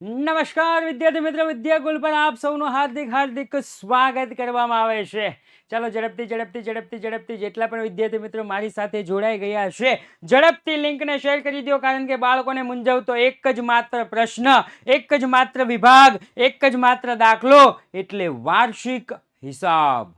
નમસ્કાર વિદ્યાર્થી મિત્રો, વિદ્યાકુલ પર આપ સૌનું હાર્દિક સ્વાગત કરવામાં આવે છે. ચાલો ઝડપથી જેટલા પણ વિદ્યાર્થી મિત્રો મારી સાથે જોડાઈ ગયા છે, ઝડપથી લિંકને શેર કરી દો, કારણ કે બાળકોને મૂંઝવતો એક જ માત્ર પ્રશ્ન, એક જ માત્ર વિભાગ, એક જ માત્ર દાખલો, એટલે વાર્ષિક હિસાબ.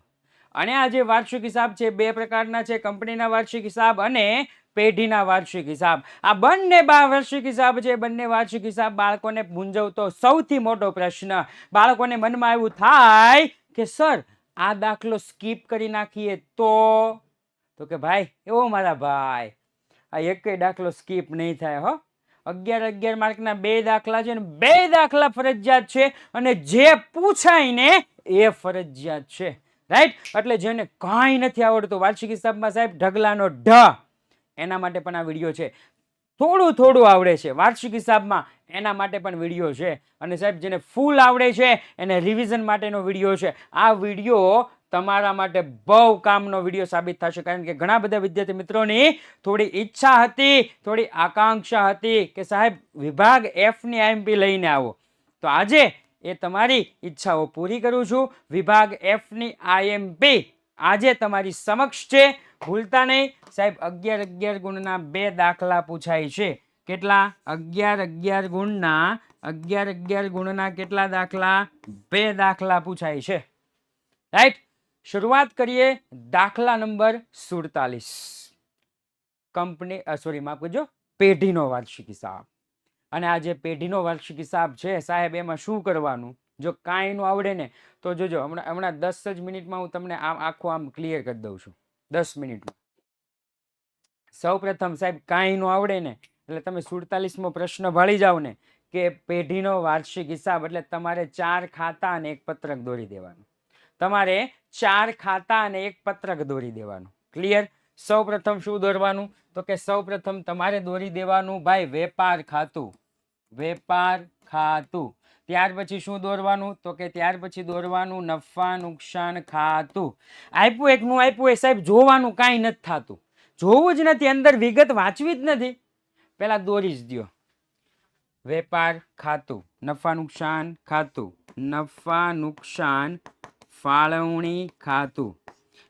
અને આ જે વાર્ષિક હિસાબ છે બે પ્રકારના છે, કંપનીના વાર્ષિક હિસાબ અને પેઢીના વાર્ષિક હિસાબ. આ બંને વાર્ષિક હિસાબ છે. બંને વાર્ષિક હિસાબ બાળકોને મૂંઝવતો સૌથી મોટો પ્રશ્ન. બાળકોને મનમાં એવું થાય કે સર આ દાખલો સ્કીપ કરી નાખીએ તો કે ભાઈ એવો મારા ભાઈ, આ એક દાખલો સ્કીપ નહીં થાય હો. 11 માર્કના બે દાખલા છે ને બે દાખલા ફરજિયાત છે, અને જે પૂછાય ને એ ફરજિયાત છે. રાઈટ? એટલે જેને કાંઈ નથી આવડતું વાર્ષિક હિસાબમાં સાહેબ ઢગલાનો ઢ, એના માટે પણ આ વિડીયો છે. થોડું આવડે છે વાર્ષિક હિસાબમાં, એના માટે પણ વિડીયો છે. અને સાહેબ જેને ફૂલ આવડે છે એને રિવિઝન માટેનો વિડીયો છે. આ વિડીયો તમારા માટે બહુ કામનો વિડીયો સાબિત થશે, કારણ કે ઘણા બધા વિદ્યાર્થી મિત્રોની થોડી ઈચ્છા હતી, થોડી આકાંક્ષા હતી કે સાહેબ વિભાગ એફ ની આઈએમપી લઈને આવો. તો આજે એ તમારી ઈચ્છાઓ પૂરી કરું છું. વિભાગ એફ ની આઈએમપી આજે તમારી સમક્ષ છે. ભૂલતા નહીં સાહેબ, 11 ગુણના બે દાખલા પૂછાય છે. કેટલા? 11 ગુણના કેટલા દાખલા? બે દાખલા પૂછાય છે. રાઈટ? શરૂઆત કરીએ દાખલા નંબર 47. કંપની માફ કરજો, પેઢીનો વાર્ષિક હિસાબ. અને આ જે પેઢીનો વાર્ષિક હિસાબ છે સાહેબ, એમાં શું કરવાનું? જો કાંઈ નું આવડે ને તો જોજો, હમણાં 10 જ મિનિટમાં હું તમને આમ ક્લિયર કરી દઉં છું. 10 મિનિટમાં. સૌ પ્રથમ સાહેબ કાંઈ નું આવડે ને એટલે તમે 47મો પ્રશ્ન ભાળી જાવ ને કે પેઢીનો વાર્ષિક હિસાબ, એટલે તમારે 4 ખાતા અને એક પત્રક દોરી દેવાનું. તમારે 4 ખાતા અને એક પત્રક દોરી દેવાનું. ક્લિયર? સૌ પ્રથમ શું દોરવાનું? તો કે સૌ પ્રથમ તમારે દોરી દેવાનું ભાઈ વેપાર ખાતું. વેપાર ખાતું. ત્યાર પછી શું દોરવાનું? તો કે ત્યાર પછી દોરવાનું નફા નુકસાન ખાતું. આપ્યું એકનું આપ્યું એ સાહેબ જોવાનું કાંઈ નથી થતું, જોવું જ નથી, અંદર વિગત વાંચવી જ નથી. પેલા દોરી જ દો. વેપાર ખાતું, નફા નુકસાન ખાતું, નફા નુકસાન ફાળવણી ખાતું,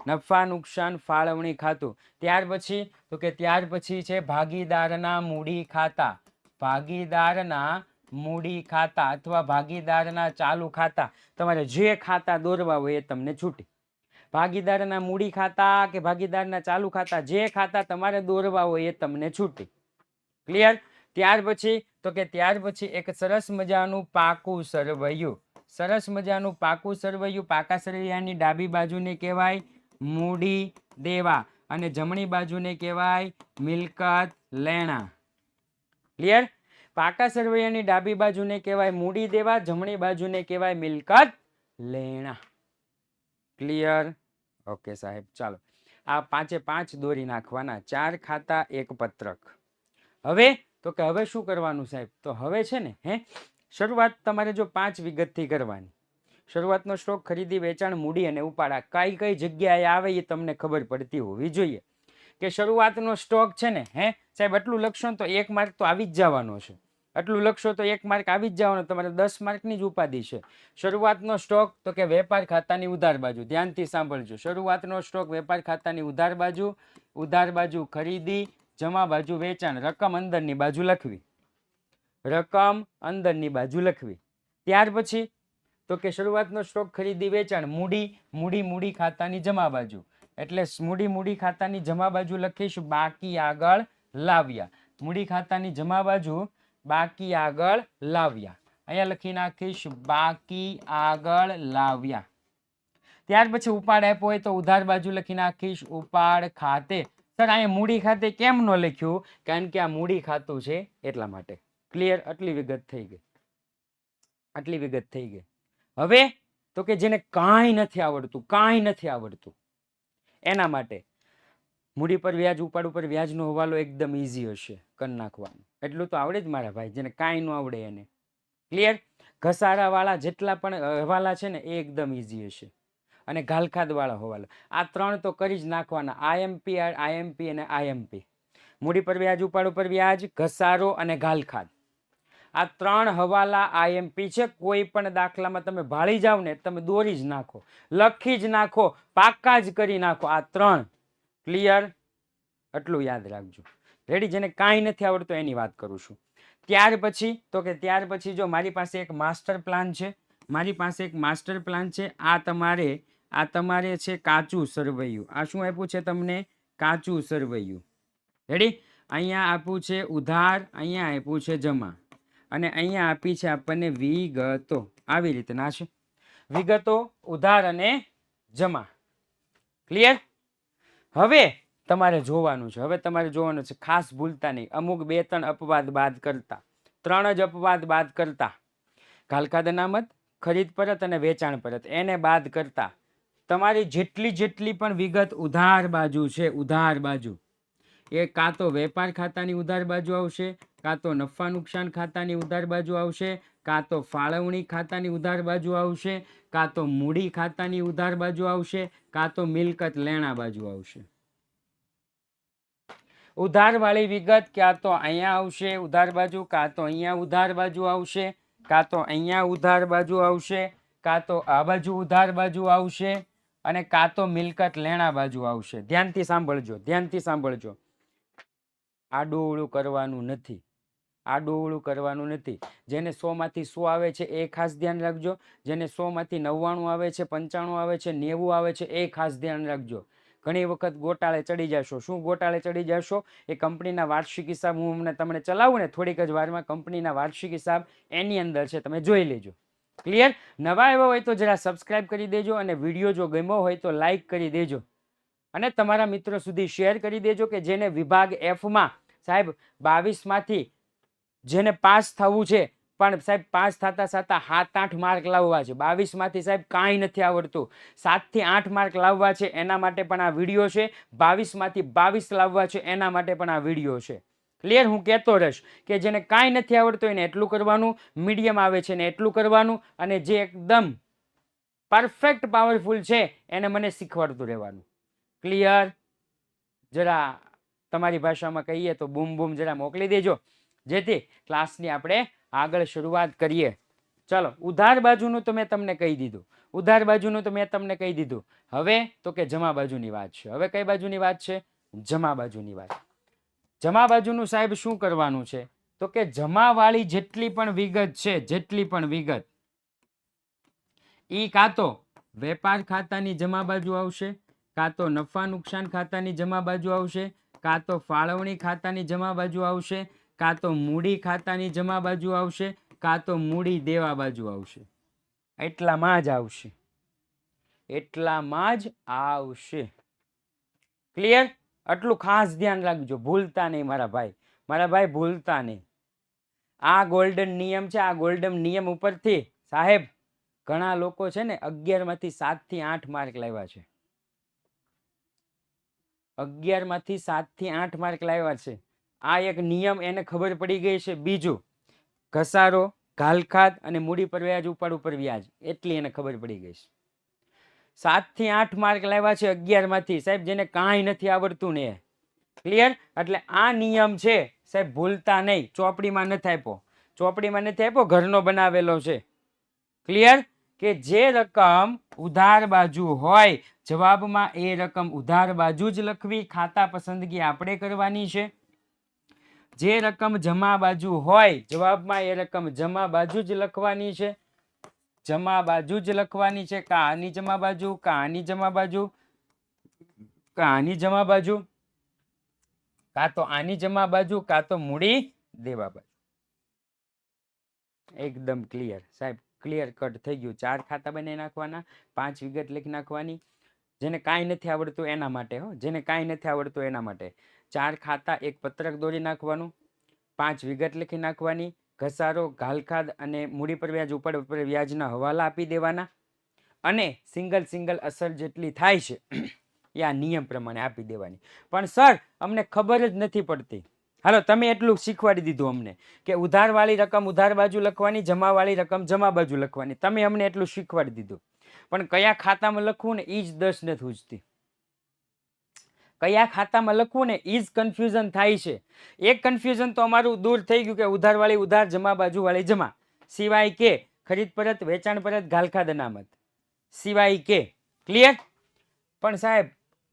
નફા નુકસાન ફાળવણી ખાતું. ત્યાર પછી તો કે ત્યાર પછી છે ભાગીદારના મૂડી ખાતા. ભાગીદારના મૂડી ખાતા અથવા ભાગીદારના ચાલુ ખાતા. તમારે જે ખાતા દોરવા હોય એ તમને છૂટી. ભાગીદારના મૂડી ખાતા કે ભાગીદારના ચાલુ ખાતા, જે ખાતા તમારે દોરવા હોય એ તમને છૂટી. ક્લિયર? ત્યાર પછી તો કે ત્યાર પછી એક સરસ મજાનું પાકું સરવૈયું. સરસ મજાનું પાકું સરવૈયું. પાકા સરવૈયાની ડાબી બાજુને કહેવાય મૂડી દેવા અને જમણી બાજુને કહેવાય મિલકત લેણા. ક્લિયર? પાકા સરવૈયાની ડાબી બાજુને કહેવાય મૂડી દેવા, જમણી બાજુને કહેવાય મિલકત લેણા. ક્લિયર? ઓકે સાહેબ, ચાલો આ 5 દોરી નાખવાના. 4 ખાતા એક પત્રક. હવે તો કે હવે શું કરવાનું સાહેબ? તો હવે છે ને શરૂઆત તમારે જો 5 વિગતથી કરવાની. શરૂઆતનો સ્ટોક ખરીદી વેચાણ મૂડી અને ઉપાડા કઈ જગ્યાએ આવે એ તમને ખબર પડતી હોવી જોઈએ. કે શરૂઆતનો સ્ટોક છે ને સાહેબ આટલું લખશો ને તો 1 માર્ક તો આવી જ જવાનો છે. આટલું લખશો તો 1 માર્ક આવી જ જવાનો. તમારે 10 માર્કની જ ઉપાધિ છે. શરૂઆતનો સ્ટોક તો કે વેપાર ખાતાની ઉધાર બાજુ. ધ્યાનથી સાંભળજો. શરૂઆતનો સ્ટોક વેપાર ખાતાની ઉધાર બાજુ. ઉધાર બાજુ ખરીદી, જમા બાજુ વેચાણ. રકમ અંદરની બાજુ લખવી. રકમ અંદરની બાજુ લખવી. ત્યાર પછી તો કે શરૂઆતનો સ્ટોક ખરીદી વેચાણ મૂડી ખાતાની જમા બાજુ. એટલે મૂડી ખાતાની જમા બાજુ લખીશ બાકી આગળ લાવ્યા. મૂડી ખાતાની જમા બાજુ બાકી આગળ લાવ્યા. અહીંયા લખી નાખીશ બાકી આગળ લાવ્યા. ત્યાર પછી ઉપાડ આપ્યો હોય તો ઉધાર બાજુ લખી નાખીશ ઉપાડ ખાતે. સર અહીંયા મૂડી ખાતે કેમ ન લખ્યું? કારણ કે આ મૂડી ખાતું છે એટલા માટે. ક્લિયર? આટલી વિગત થઈ ગઈ. આટલી વિગત થઈ ગઈ. હવે તો કે જેને કાંઈ નથી આવડતું એના માટે મૂડી પર વ્યાજ, ઉપાડ ઉપર વ્યાજનો હવાલો એકદમ ઈઝી હશે કરી નાખવાનું. એટલું તો આવડે જ મારા ભાઈ, જેને કાંઈ ન આવડે એને. ક્લિયર? ઘસારા વાળા જેટલા પણ હવાલા છે ને એ એકદમ ઈઝી હશે. અને ઘાલખાદ વાળા હવાલા, આ 3 તો કરી જ નાખવાના. આઈએમપી અને આઈએમપી. મૂડી પર વ્યાજ, ઉપાડ ઉપર વ્યાજ, ઘસારો અને ઘાલખાદ. આ 3 હવાલા આઈએમપી છે. કોઈ પણ દાખલામાં તમે ભાળી જાવ ને તમે દોરી જ નાખો, લખી જ નાખો, પાક્કા જ કરી નાખો. આ 3 ક્લિયર, એટલું યાદ રાખજો. રેડી? જેને કાંઈ નથી આવડતું એની વાત કરું છું. ત્યાર પછી તો કે ત્યાર પછી જો મારી પાસે એક માસ્ટર પ્લાન છે, મારી પાસે એક માસ્ટર પ્લાન છે. આ તમારે છે કાચું સરવૈયું. આ શું આપ્યું છે તમને? કાચું સરવૈયું. રેડી? અહીંયા આપ્યું છે ઉધાર, અહીંયા આપ્યું છે જમા, અને અહીંયા આપી છે આપણને વિગતો. આવી રીતના છે વિગતો, ઉધાર અને જમા. ક્લિયર? હવે તમારે જોવાનું છે, હવે તમારે જોવાનું છે, ખાસ ભૂલતા નહીં. અમુક 2-3 અપવાદ બાદ કરતા, 3 જ અપવાદ બાદ કરતા, ઘાલખાદ અનામત, ખરીદ પરત અને વેચાણ પરત, એને બાદ કરતા તમારી જેટલી પણ વિગત ઉધાર બાજુ છે, ઉધાર બાજુ, એ કાં તો વેપાર ખાતાની ઉધાર બાજુ આવશે, કાં તો નફા નુકસાન ખાતાની ઉધાર બાજુ આવશે, કાં તો ફાળવણી ખાતાની ઉધાર બાજુ આવશે, કાં તો મૂડી ખાતાની ઉધાર બાજુ આવશે, કાં તો મિલકત લેણા બાજુ આવશે. ઉધાર વાળી વિગત ક્યાં તો અહીંયા આવશે ઉધાર બાજુ, કાં તો અહીંયા ઉધાર બાજુ આવશે, કાં તો અહીંયા ઉધાર બાજુ આવશે, કાં તો આ બાજુ ઉધાર બાજુ આવશે, અને કાં તો મિલકત લેણા બાજુ આવશે. ધ્યાનથી સાંભળજો, ધ્યાનથી સાંભળજો. આડું કરવાનું નથી, આડું કરવાનું નથી. જેને 100 માંથી 100 આવે છે એ ખાસ ધ્યાન રાખજો. જેને 100 માંથી 99 આવે છે, 95 આવે છે, 90 આવે છે, એ ખાસ ધ્યાન રાખજો. ઘણી વખત ગોટાળે ચડી જશો. શું ગોટાળે ચડી જશો? એ કંપનીના વાર્ષિક હિસાબ હું તમને ચલાવું ને થોડીક જ વારમાં, કંપનીના વાર્ષિક હિસાબ એની અંદર છે, તમે જોઈ લેજો. ક્લિયર? નવા એવા હોય તો જરા સબસ્ક્રાઇબ કરી દેજો, અને વિડીયો જો ગમ્યો હોય તો લાઈક કરી દેજો, અને તમારા મિત્રો સુધી શેર કરી દેજો કે જેને વિભાગ Fમાં સાહેબ 22 માંથી જેને પાસ થવું છે, પણ સાહેબ પાસ થતા 7-8 માર્ક લાવવા છે. 22 માંથી સાહેબ કાંઈ નથી આવડતું, 7 થી 8 માર્ક લાવવા છે, એના માટે પણ આ વિડીયો છે. 22 માંથી 22 લાવવા છે, એના માટે પણ આ વિડીયો છે. ક્લિયર? હું કહેતો રહીશ કે જેને કાંઈ નથી આવડતું એને એટલું કરવાનું, મીડિયમ આવે છે ને એટલું કરવાનું, અને જે એકદમ પરફેક્ટ પાવરફુલ છે એને મને શીખવાડતું રહેવાનું. ક્લિયર? જરા તમારી ભાષામાં કહીએ તો બૂમ બૂમ જરા મોકલી દેજો, જેથી ક્લાસની આપણે આગળ શરૂઆત કરીએ. ચલો, ઉધાર બાજુનું તો મેં તમને કહી દીધું, ઉધાર બાજુનું તો મેં તમને કહી દીધું. હવે તો કે જમા બાજુની વાત છે. હવે કઈ બાજુની વાત છે? જમા બાજુની વાત. જમા બાજુનું સાહેબ શું કરવાનું છે? તો કે જમાવાળી જેટલી પણ વિગત છે, જેટલી પણ વિગત, ઈ કાં તો વેપાર ખાતાની જમા બાજુ આવશે, કાં તો નફા નુકસાન ખાતાની જમા બાજુ આવશે, કાં તો ફાળવણી ખાતાની જમા બાજુ આવશે, કાં તો મૂડી ખાતાની જમા બાજુ આવશે, કાં તો મૂડી દેવા બાજુ આવશે. એટલામાં જ આવશે, એટલામાં જ આવશે. ક્લિયર? આટલું ખાસ ધ્યાન રાખજો, ભૂલતા નહીં મારા ભાઈ, મારા ભાઈ ભૂલતા નહીં. આ ગોલ્ડન નિયમ છે. આ ગોલ્ડન નિયમ ઉપરથી સાહેબ ઘણા લોકો છે ને 11 માંથી 7 થી 8 માર્ક લાવ્યા છે. 11 માંથી 7 થી 8 માર્ક લાવ્યા છે. આ એક નિયમ એને ખબર પડી ગઈ છે. બીજું, ઘસારો, ઘાલખાદ અને મૂડી પર વ્યાજ, ઉપાડ ઉપર વ્યાજ, એટલી એને ખબર પડી ગઈ છે. 7 થી 8 માર્ક લાવ્યા છે 11 માંથી સાહેબ, જેને કાંઈ નથી આવડતું ને. ક્લિયર? એટલે આ નિયમ છે સાહેબ, ભૂલતા નહીં. ચોપડીમાં નથી આપ્યો, ચોપડીમાં નથી આપ્યો, ઘરનો બનાવેલો છે. ક્લિયર? કે જે રકમ ઉધાર બાજુ હોય જવાબમાં એ રકમ ઉધાર બાજુ જ લખવી, ખાતા પસંદગી આપણે કરવાની છે. જે રકમ જમા બાજુ હોય જવાબમાં એ રકમ જમા બાજુ જ લખવાની છે, જમા બાજુ જ લખવાની છે. કા આની જમા બાજુ, કા આની જમા બાજુ, કા આની જમા બાજુ, કાં તો આની જમા બાજુ, કાં તો મૂડી દેવા બાજુ. એકદમ ક્લિયર સાહેબ, ક્લિયર કટ થઈ ગયું. 4 ખાતા બનાવી નાખવાના, 5 વિગત લખી નાખવાની. જેને કાંઈ નથી આવડતું એના માટે હો, જેને કાંઈ નથી આવડતું એના માટે 4 ખાતા, એક પત્રક દોરી નાખવાનું, 5 વિગત લખી નાખવાની, ઘસારો, ઘાલખાદ અને મૂડી પર વ્યાજ, ઉપાડ ઉપર વ્યાજના હવાલા આપી દેવાના, અને સિંગલ અસર જેટલી થાય છે એ આ નિયમ પ્રમાણે આપી દેવાની. પણ સર અમને ખબર જ નથી પડતી. હાલો, તમે એટલું શીખવાડી દીધું અમને કે ઉધારવાળી રકમ ઉધાર બાજુ લખવાની, જમાવાળી રકમ જમા બાજુ લખવાની. તમે અમને એટલું શીખવાડી દીધું, પણ કયા ખાતામાં લખવું ને એ જ 10 નથી ઉજતી. કયા ખાતામાં લખવું ને ઈ જ કન્ફ્યુઝન થાય છે. એક કન્ફ્યુઝન તો અમારું દૂર થઈ ગયું કે ઉધારવાળી ઉધાર, જમા બાજુવાળી જમા, સિવાય કે ખરીદ પરત, વેચાણ પરત, ગાલખાદ અનામત, સિવાય કે. ક્લિયર? પણ સાહેબ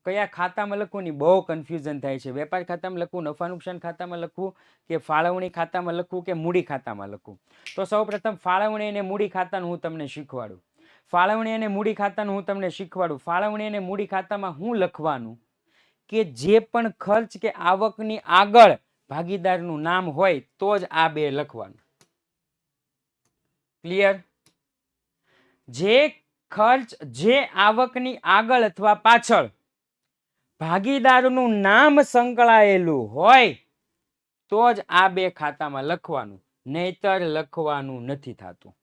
કયા ખાતામાં લખવું ની બહુ કન્ફ્યુઝન થાય છે. વેપાર ખાતામાં લખવું, નફા નુકસાન ખાતામાં લખવું, કે ફાળવણી ખાતામાં લખવું, કે મૂડી ખાતામાં લખવું? તો સૌપ્રથમ ફાળવણી અને મૂડી ખાતાનું હું તમને શીખવાડું. ફાળવણી અને મૂડી ખાતાનું હું તમને શીખવાડું. ફાળવણી અને મૂડી ખાતામાં હું લખવાનું કે જે પણ ખર્ચ કે આવકની આગળ ભાગીદારનું નામ હોય તો જ આ બે લખવાનું. ક્લિયર? જે ખર્ચ જે આવકની આગળ અથવા પાછળ ભાગીદારનું નામ સંકળાયેલું હોય તો જ આ બે ખાતામાં લખવાનું, નહીતર લખવાનું નથી થતું.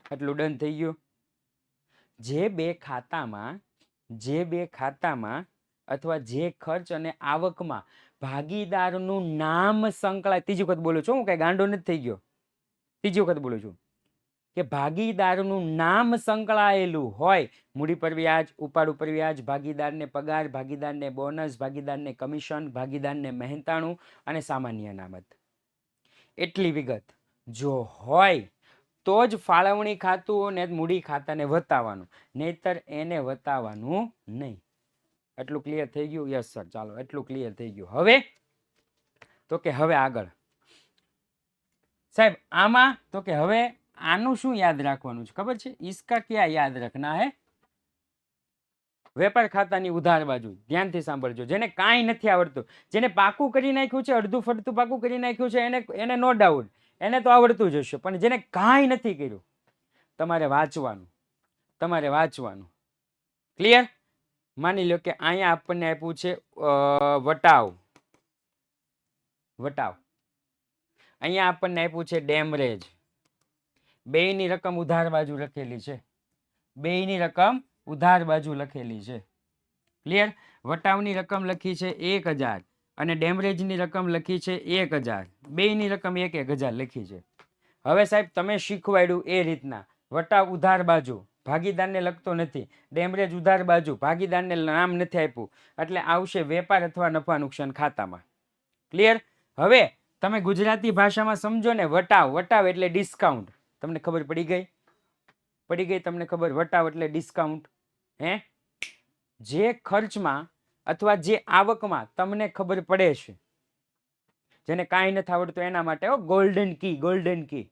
આટલું ડન થઈ ગયું? જે બે ખાતામાં અથવા જે ખર્ચ અને આવકમાં ભાગીદારનું નામ સંકળાય, ત્રીજી વખત બોલું છું, હું કઈ ગાંડો નથી થઈ ગયો, ત્રીજી વખત બોલું છું કે ભાગીદારનું નામ સંકળાયેલું હોય, મૂડી પર વ્યાજ, ઉપાડ ઉપર વ્યાજ, ભાગીદારને પગાર, ભાગીદારને બોનસ, ભાગીદારને કમિશન, ભાગીદારને મહેનતાણું અને સામાન્ય અનામત, એટલી વિગત જો હોય તો જ ફાળવણી ખાતું ને મૂડી ખાતાને વતાવવાનું, નહીતર એને વતાવવાનું નહીં. એટલું ક્લિયર થઈ ગયું? Yes sir. ચાલો, એટલું ક્લિયર થઈ ગયું. હવે તો કે હવે આગળ સાહેબ આમાં તો કે હવે આનું શું યાદ રાખવાનું છે ખબર છે? इसका क्या યાદ રખના હે? વેપાર ખાતાની ઉધાર બાજુ ધ્યાનથી સાંભળજો. જેને કાંઈ નથી આવડતું, જેને પાકું કરી નાખ્યું છે, અડધું ફડતું પાકું કરી નાખ્યું છે, એને નો ડાઉટ એને તો આવડતું જ હશે. પણ જેને કાંઈ નથી કર્યું તમારે વાંચવાનું. ક્લિયર? માની લો કે અહીંયા આપણને આપ્યું છે વટાવ, અહીંયા આપણને આપ્યું છે ડેમરેજ. બેયની રકમ ઉધાર બાજુ લખેલી છે, બેયની રકમ ઉધાર બાજુ લખેલી છે. ક્લિયર? વટાવની રકમ લખી છે 1000 અને ડેમરેજની રકમ લખી છે 1000. બેયની રકમ 1000 લખી છે. હવે સાહેબ તમે શીખવાડ્યું એ રીતના વટાવ ઉધાર બાજુ ભાગીદારને લખતો નથી, ડેમરેજ ઉધાર બાજુ ભાગીદારને નામ નથી આપ્યું, એટલે આવશે વેપાર અથવા નફા નુકસાન ખાતામાં. ક્લિયર? હવે તમે ગુજરાતી ભાષામાં સમજો ને, વટાવ એટલે ડિસ્કાઉન્ટ. તમને ખબર પડી ગઈ? તમને ખબર? વટાવ એટલે ડિસ્કાઉન્ટ. હે? જે ખર્ચમાં અથવા જે આવકમાં તમને ખબર પડે છે, જેને કાંઈ નથી આવડતું એના માટે ગોલ્ડન કી.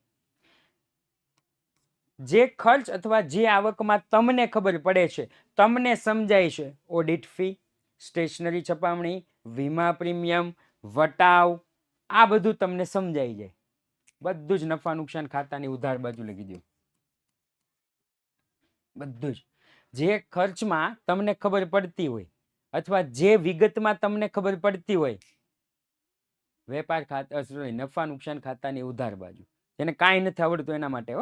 જે ખર્ચ અથવા જે આવકમાં તમને ખબર પડે છે, તમને સમજાય છે, ઓડિટ ફી, સ્ટેશનરી છપામણી, વીમા પ્રીમિયમ, વટાવ, આ બધું તમને સમજાઈ જાય. બધું જ નફા નુકસાન ખાતાની ઉધાર બાજુ લખી દો. બધું જ જે ખર્ચમાં તમને ખબર પડતી હોય અથવા જે વિગતમાં તમને ખબર પડતી હોય, વેપાર ખાતા નફા નુકસાન ખાતાની ઉધાર બાજુ. જેને કાંઈ નથી આવડતું એના માટે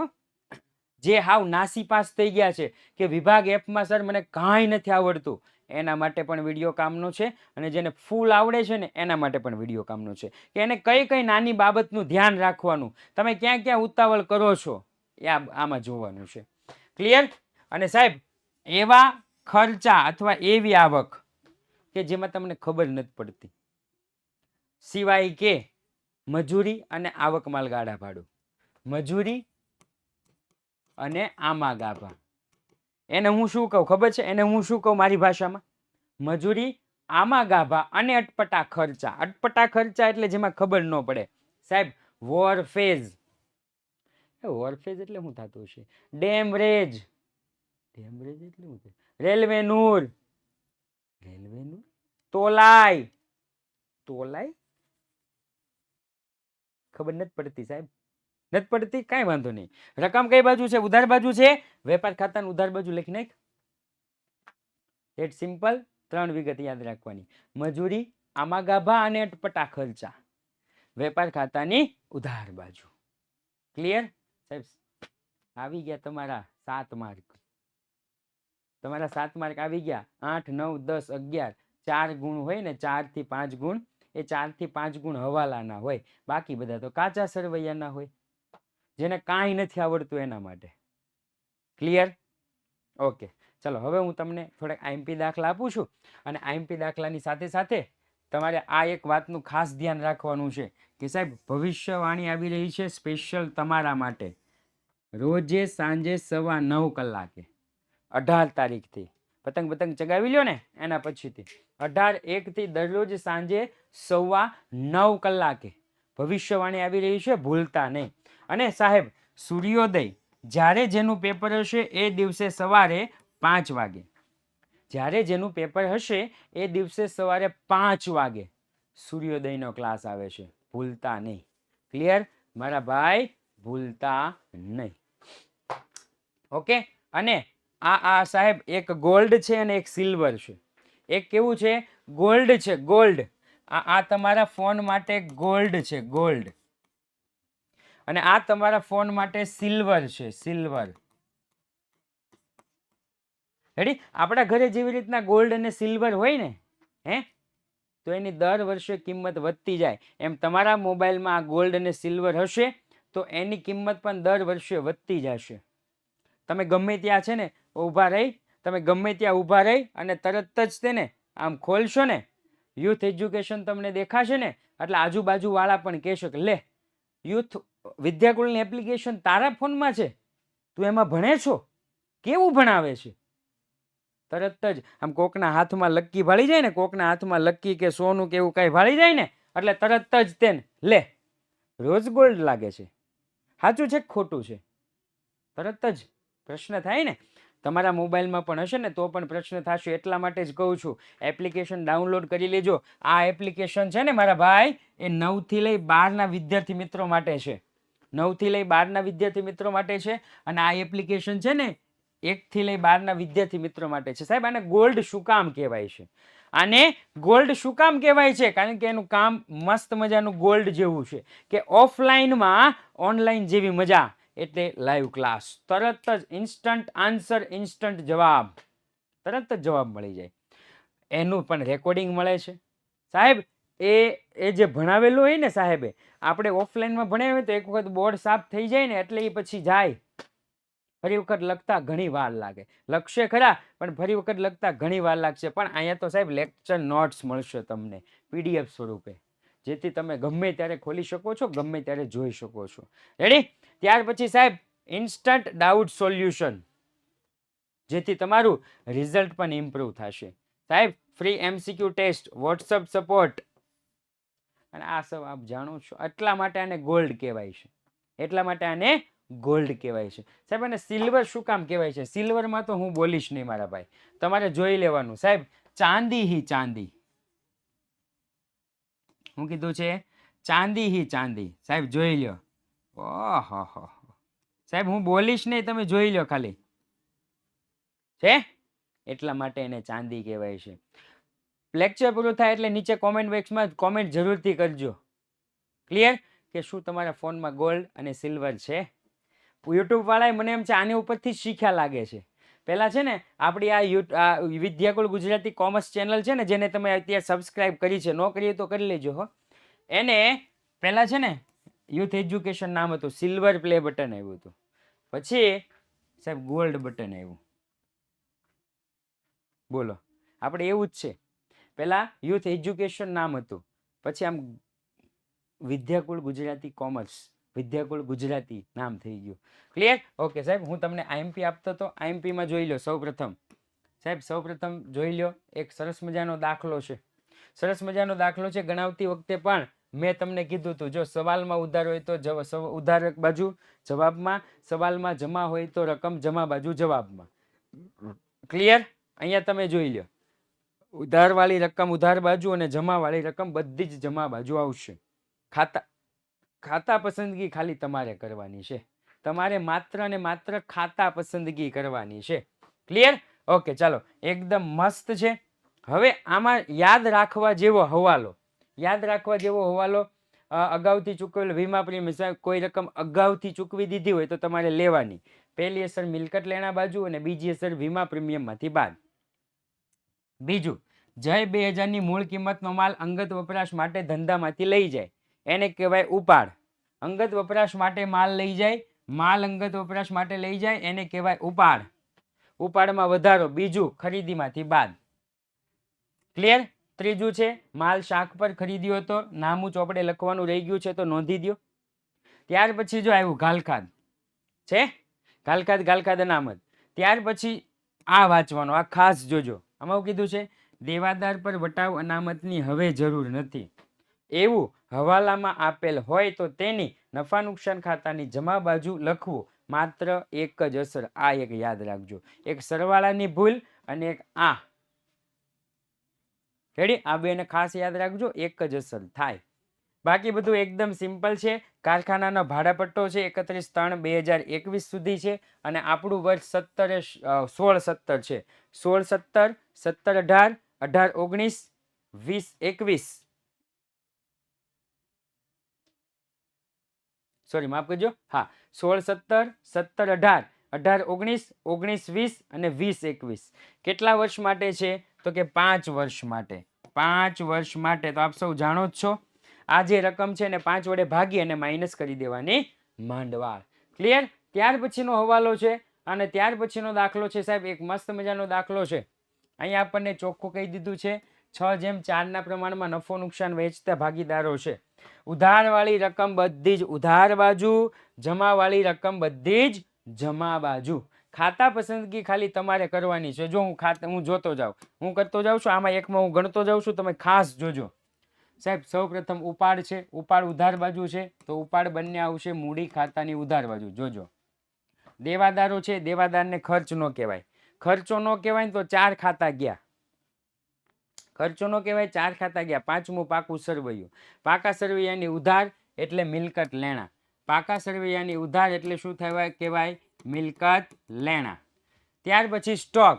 જે હાવ નાસીપાસ થઈ ગયા છે કે વિભાગ એફમાં સર મને કાંઈ નથી આવડતું, એના માટે પણ વિડીયો કામનો છે. અને જેને ફૂલ આવડે છે ને એના માટે પણ વિડીયો કામનો છે કે એને કઈ નાની બાબતનું ધ્યાન રાખવાનું, તમે ક્યાં ક્યાં ઉતાવળ કરો છો એ આમાં જોવાનું છે. ક્લિયર? અને સાહેબ એવા ખર્ચા અથવા એવી આવક કે જેમાં તમને ખબર નથી પડતી, સિવાય કે મજૂરી અને આવક માલ ગાડા ભાડું, મજૂરી અને આમા ગાભા. એને હું શું કહું ખબર છે? એને હું શું કહું મારી ભાષામાં? મજૂરી, આમા ગાભા અને અટપટા ખર્ચા. અટપટા ખર્ચા એટલે જેમાં ખબર ન પડે. સાહેબ વોરફેજ એટલે શું થતું હશે? ડેમરેજ એટલે શું છે? રેલવે નૂર, તોલાઈ ખબર નથી પડતી સાહેબ, નથી પડતી? કાંઈ વાંધો નહીં. રકમ કઈ બાજુ છે? ઉધાર બાજુ છે. વેપાર ખાતાની ઉધાર બાજુ લખી નાખ. It's simple. 3 વિગત યાદ રાખવાની: મજૂરી, આમા ગાભા અને અટપટા ખર્ચા. વેપાર ખાતાની ઉધાર બાજુ. ક્લિયર? સાહેબ આવી ગયા તમારા 7 માર્ક. તમારા 7 માર્ક આવી ગયા. 8, 9, 10, 11 4 ગુણ હોય ને, 4 થી 5 ગુણ, એ 4 થી 5 ગુણ હવાલાના હોય, બાકી બધા તો કાચા સરવૈયાના હોય, જેને કાંઈ નથી આવડતું એના માટે. ક્લિયર? ઓકે. ચલો હવે હું તમને થોડાક આઈએમપી દાખલા આપું છું અને આઈએમપી દાખલાની સાથે સાથે તમારે આ એક વાતનું ખાસ ધ્યાન રાખવાનું છે કે સાહેબ ભવિષ્યવાણી આવી રહી છે સ્પેશિયલ તમારા માટે રોજે સાંજે 9:15 કલાકે 18 તારીખથી પતંગ ચગાવી લ્યો ને એના પછીથી 18/1 થી દરરોજ સાંજે 9:15 કલાકે ભવિષ્યવાણી આવી રહી છે, ભૂલતા નહીં. અને સાહેબ સૂર્યોદય જ્યારે જેનું પેપર હશે એ દિવસે સવારે 5 વાગે, જ્યારે જેનું પેપર હશે એ દિવસે સવારે 5 વાગે સૂર્યોદયનો ક્લાસ આવે છે, ભૂલતા નહીં. ક્લિયર મારા ભાઈ? ભૂલતા નહીં. ઓકે. અને આ સાહેબ એક ગોલ્ડ છે અને એક સિલ્વર છે. એક કેવું છે? ગોલ્ડ છે, ગોલ્ડ. આ તમારા ફોન માટે ગોલ્ડ છે, ગોલ્ડ. અને આ તમારા ફોન માટે સિલ્વર છે, સિલ્વર. રેડી? આપણા ઘરે જેવી રીતના ગોલ્ડ અને સિલ્વર હોય ને, તો એની દર વર્ષે કિંમત વધતી જાય, એમ તમારા મોબાઈલમાં આ ગોલ્ડ અને સિલ્વર હશે તો એની કિંમત પણ દર વર્ષે વધતી જશે. તમે ગમે ત્યાં છે ને ઊભા રહી, તમે ગમે ત્યાં ઊભા રહી અને તરત જ તેને આમ ખોલશો ને, યુથ એજ્યુકેશન તમને દેખાશે ને, એટલે આજુબાજુવાળા પણ કહેશે કે લે, યુથ વિદ્યાકુલની એપ્લિકેશન તારા ફોનમાં છે, તું એમાં ભણે છો, કેવું ભણાવે છે. તરત જ આમ કોકના હાથમાં લક્કી ભાળી જાય ને, કોકના હાથમાં લક્કી કે સોનું કે એવું કાંઈ ભાળી જાય ને, એટલે તરત જ તેને લે, રોજ ગોલ્ડ લાગે છે, સાચું છે કે ખોટું છે? તરત જ પ્રશ્ન થાય ને. તમારા મોબાઈલમાં પણ હશે ને તો પણ પ્રશ્ન થશે. એટલા માટે જ કહું છું એપ્લિકેશન ડાઉનલોડ કરી લેજો. આ એપ્લિકેશન છે ને મારા ભાઈ, એ 9 થી લઈ 12ના વિદ્યાર્થી મિત્રો માટે છે. 9 થી લઈ 12ના વિદ્યાર્થી મિત્રો માટે છે. અને આ એપ્લિકેશન છે ને 1 થી લઈ 12ના વિદ્યાર્થી મિત્રો માટે છે. સાહેબ આને ગોલ્ડ શું કામ કહેવાય છે? આને ગોલ્ડ શું કામ કહેવાય છે? કારણ કે એનું કામ મસ્ત મજાનું ગોલ્ડ જેવું છે કે ઓફલાઈનમાં ઓનલાઈન જેવી મજા. એટલે લાઈવ ક્લાસ, તરત જ ઇન્સ્ટન્ટ આન્સર, ઇન્સ્ટન્ટ જવાબ, તરત જ જવાબ મળી જાય. એનું પણ રેકોર્ડિંગ મળે છે. સાહેબ એ જે ભણાવેલું હોય ને સાહેબે, આપણે ઓફલાઈનમાં ભણાવ્યું હોય તો એક વખત બોર્ડ સાફ થઈ જાય ને એટલે એ પછી જાય, ફરી વખત લખતા ઘણી વાર લાગે. લખશે ખરા પણ ફરી વખત લખતા ઘણી વાર લાગશે. પણ અહીંયા તો સાહેબ લેક્ચર નોટ્સ મળશે તમને PDF સ્વરૂપે, જેથી તમે ગમે ત્યારે ખોલી શકો છો, ગમે ત્યારે જોઈ શકો છો. રેડી? ત્યાર પછી સાહેબ ઇન્સ્ટન્ટ ડાઉટ સોલ્યુશન, જેથી તમારું રિઝલ્ટ પણ ઇમ્પ્રૂવ થશે. સાહેબ free MCQ test, WhatsApp support, અને આ સબ આપ જાણો છો. એટલા માટે આને ગોલ્ડ કહેવાય છે, એટલા માટે આને ગોલ્ડ કહેવાય છે. સાહેબ અને સિલ્વર શું કામ કહેવાય છે? સિલ્વરમાં તો હું બોલીશ નહીં મારા ભાઈ, તમારે જોઈ લેવાનું. સાહેબ ચાંદી હી ચાંદી. હું કીધું છે? ચાંદી હી ચાંદી. સાહેબ જોઈ લ્યો. ઓહો સાહેબ હું બોલીશ નહીં, તમે જોઈ લો ખાલી. છે એટલા માટે એને ચાંદી કહેવાય છે. લેક્ચર પૂરું થાય એટલે નીચે કોમેન્ટ બોક્સમાં કોમેન્ટ જરૂરથી કરજો. ક્લિયર? કે શું તમારા ફોનમાં ગોલ્ડ અને સિલ્વર છે? યુટ્યુબ વાળાએ મને એમ છે આની ઉપરથી શીખ્યા લાગે છે. પહેલા છે ને આપણી આ વિદ્યાકુલ ગુજરાતી કોમર્સ ચેનલ છે ને, જેને તમે અત્યારે સબસ્ક્રાઇબ કરી છે, ન કરીએ તો કરી લેજો હો. એને પહેલા છે ને યુથ એજ્યુકેશન નામ હતું, સિલ્વર પ્લે બટન આવ્યું હતું, પછી સાહેબ ગોલ્ડ બટન આવ્યું. બોલો, આપણે એવું જ છે. પહેલા યુથ એજ્યુકેશન નામ હતું, પછી આમ વિદ્યાકુળ ગુજરાતી કોમર્સ, વિદ્યાકુળ ગુજરાતી નામ થઈ ગયું. ક્લિયર? ઓકે સાહેબ હું તમને IMP આપતો હતો. IMPમાં જોઈ લો સૌપ્રથમ. સાહેબ સૌપ્રથમ જોઈ લો, એક સરસ મજાનો દાખલો છે. સરસ મજાનો દાખલો છે. ગણાવતી વખતે પણ મેં તમને કીધું હતું, જો સવાલમાં ઉધાર હોય તો ઉધાર બાજુ જવાબમાં, સવાલમાં જમા હોય તો રકમ જમા બાજુ જવાબમાં. ક્લિયર? અહીંયા તમે જોઈ લો, ઉધારવાળી રકમ ઉધાર બાજુ અને જમાવાળી રકમ બધી જ જમા બાજુ આવશે. ખાતા પસંદગી ખાલી તમારે કરવાની છે. તમારે માત્ર ને માત્ર ખાતા પસંદગી કરવાની છે. ક્લિયર? ઓકે ચાલો, એકદમ મસ્ત છે. હવે આમાં યાદ રાખવા જેવો હવાલો, યાદ રાખવા જેવો હવાલો, અગાઉથી ચૂકવેલ વીમા પ્રીમિયમ, કોઈ રકમ અગાઉથી ચૂકવી દીધી હોય તો તમારે લેવાની. પહેલી અસર મિલકત લેણા બાજુ અને બીજી અસર વીમા પ્રીમિયમમાંથી બાદ. બીજું, જય 2000ની મૂળ કિંમતનો માલ અંગત વપરાશ માટે ધંધામાંથી લઈ જાય, એને કહેવાય ઉપાડ. અંગત વપરાશ માટે માલ લઈ જાય, માલ અંગત વપરાશ માટે લઈ જાય, એને કહેવાય ઉપાડ. ઉપાડમાં વધારો, બીજું ખરીદીમાંથી બાદ. ક્લિયર? ત્રીજું છે માલ શાક પર ખરીદ્યો હતો, નામું ચોપડે લખવાનું રહી ગયું છે તો નોંધી દો. ત્યાર પછી જો આવ્યું ઘાલખાદ છે, ઘાલખાદ અનામત. ત્યાર પછી આ વાંચવાનું, આ ખાસ જોજો. આમાં કીધું છે દેવાદાર પર વટાવ અનામતની હવે જરૂર નથી, એવું હવાલામાં આપેલ હોય તો તેની નફા નુકસાન ખાતાની જમા બાજુ લખવું. માત્ર એક જ અસર, આ એક યાદ રાખજો, એક સરવાળાની ભૂલ અને એક આ. રેડી? આ બેને ખાસ યાદ રાખજો, એક જ અસર થાય. બાકી બધું એકદમ સિમ્પલ છે. કારખાનાનો ભાડાપટ્ટો છે 31/3/2021 સુધી છે અને આપણું વર્ષ 16-17 છે. 16-17, 17-18, 18-19, 20-21, સોરી માફ કરજો, હા 16-17, 17-18, 18-19, 19-20 અને 20-21. કેટલા વર્ષ માટે છે? તો કે 5 વર્ષ માટે. 5 વર્ષ માટે. તો આપ સૌ જાણો જ છો, આ જે રકમ છે ને 5 વડે ભાગી અને માઇનસ કરી દેવાની માંડવાળ. ક્લિયર? ત્યાર પછીનો હવાલો છે અને ત્યાર પછીનો દાખલો છે સાહેબ, એક મસ્ત મજાનો દાખલો છે. અહીંયા આપણને ચોખ્ખું કહી દીધું છે 6:4 ના પ્રમાણમાં નફો નુકસાન વેચતા ભાગીદારો છે. ઉધારવાળી રકમ બધી જ ઉધાર બાજુ, જમાવાળી રકમ બધી જ જમા બાજુ. ખાતા પસંદગી ખાલી તમારે કરવાની છે. જો હું જોતો જાઉં, હું કરતો જાઉં છું, આમાં એકમાં હું ગણતો જાઉં છું, તમે ખાસ જોજો. સાહેબ સૌપ્રથમ ઉપાડ છે, ઉપાડ ઉધાર બાજુ છે તો ઉપાડ બંને આવશે મૂડી ખાતાની ઉધાર બાજુ. જોજો. દેવાદારો છે, દેવાદારને ખર્ચ ન કહેવાય. ખર્ચો ન કહેવાય તો 4 ખાતા ગયા. ખર્ચો ન કહેવાય, 4 ખાતા ગયા. પાંચમું પાકું સરવૈયું. પાકા સરવૈયાની ઉધાર એટલે મિલકત લેણા. પાકા સરવૈયાની ઉધાર એટલે શું કહેવાય? મિલકત લેણા. ત્યાર પછી સ્ટોક.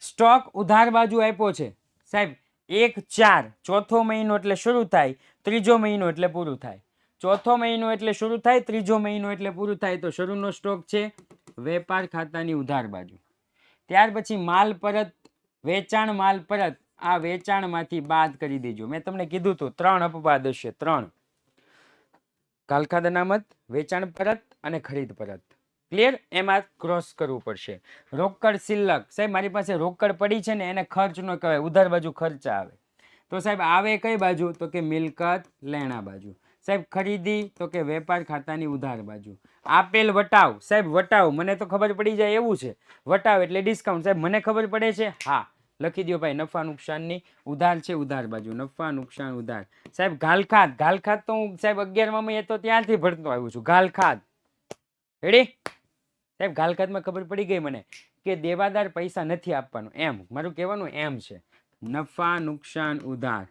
સ્ટોક ઉધાર બાજુ આપ્યો છે સાહેબ 1/4, ચોથો મહિનો એટલે શરૂ થાય, ત્રીજો મહિનો એટલે પૂરું થાય. ચોથો મહિનો એટલે શરૂ થાય, ત્રીજો મહિનો એટલે પૂરું થાય, તો શરૂનો સ્ટોક છે વેપાર ખાતાની ઉધાર બાજુ. ત્યાર પછી માલ પરત, વેચાણ માલ પરત, આ વેચાણમાંથી બાદ કરી દેજો. મેં તમને કીધું હતું 3 અપવાદ હશે, 3: ઘાલખાદ અનામત, વેચાણ પરત અને ખરીદ પરત. ક્લિયર? એમાં ક્રોસ કરવું પડશે. રોકડ શિલ્લક. સાહેબ મારી પાસે રોકડ પડી છે ને, એને ખર્ચ ન કહેવાય, ઉધાર બાજુ ખર્ચા આવે. તો સાહેબ આવે કઈ બાજુ? તો કે મિલકત લેણા બાજુ. સાહેબ ખરીદી તો કે વેપાર ખાતાની ઉધાર બાજુ. આપેલ વટાવ. સાહેબ વટાવ મને તો ખબર પડી જાય એવું છે. વટાવ એટલે ડિસ્કાઉન્ટ. સાહેબ મને ખબર પડે છે, હા લખી દો ભાઈ, નફા નુકસાનની ઉધાર છે, ઉધાર બાજુ નફા નુકસાન ઉધાર. સાહેબ ઘાલખાદ. ઘાલખાદ તો હું સાહેબ 11માં એ તો ત્યારથી ભણતો આવ્યો છું. ઘાલખાદ. રેડી? સાહેબ ઘાલખાદમાં ખબર પડી ગઈ મને કે દેવાદાર પૈસા નથી આપવાનું, એમ મારું કહેવાનું એમ છે. નફા નુકસાન ઉધાર.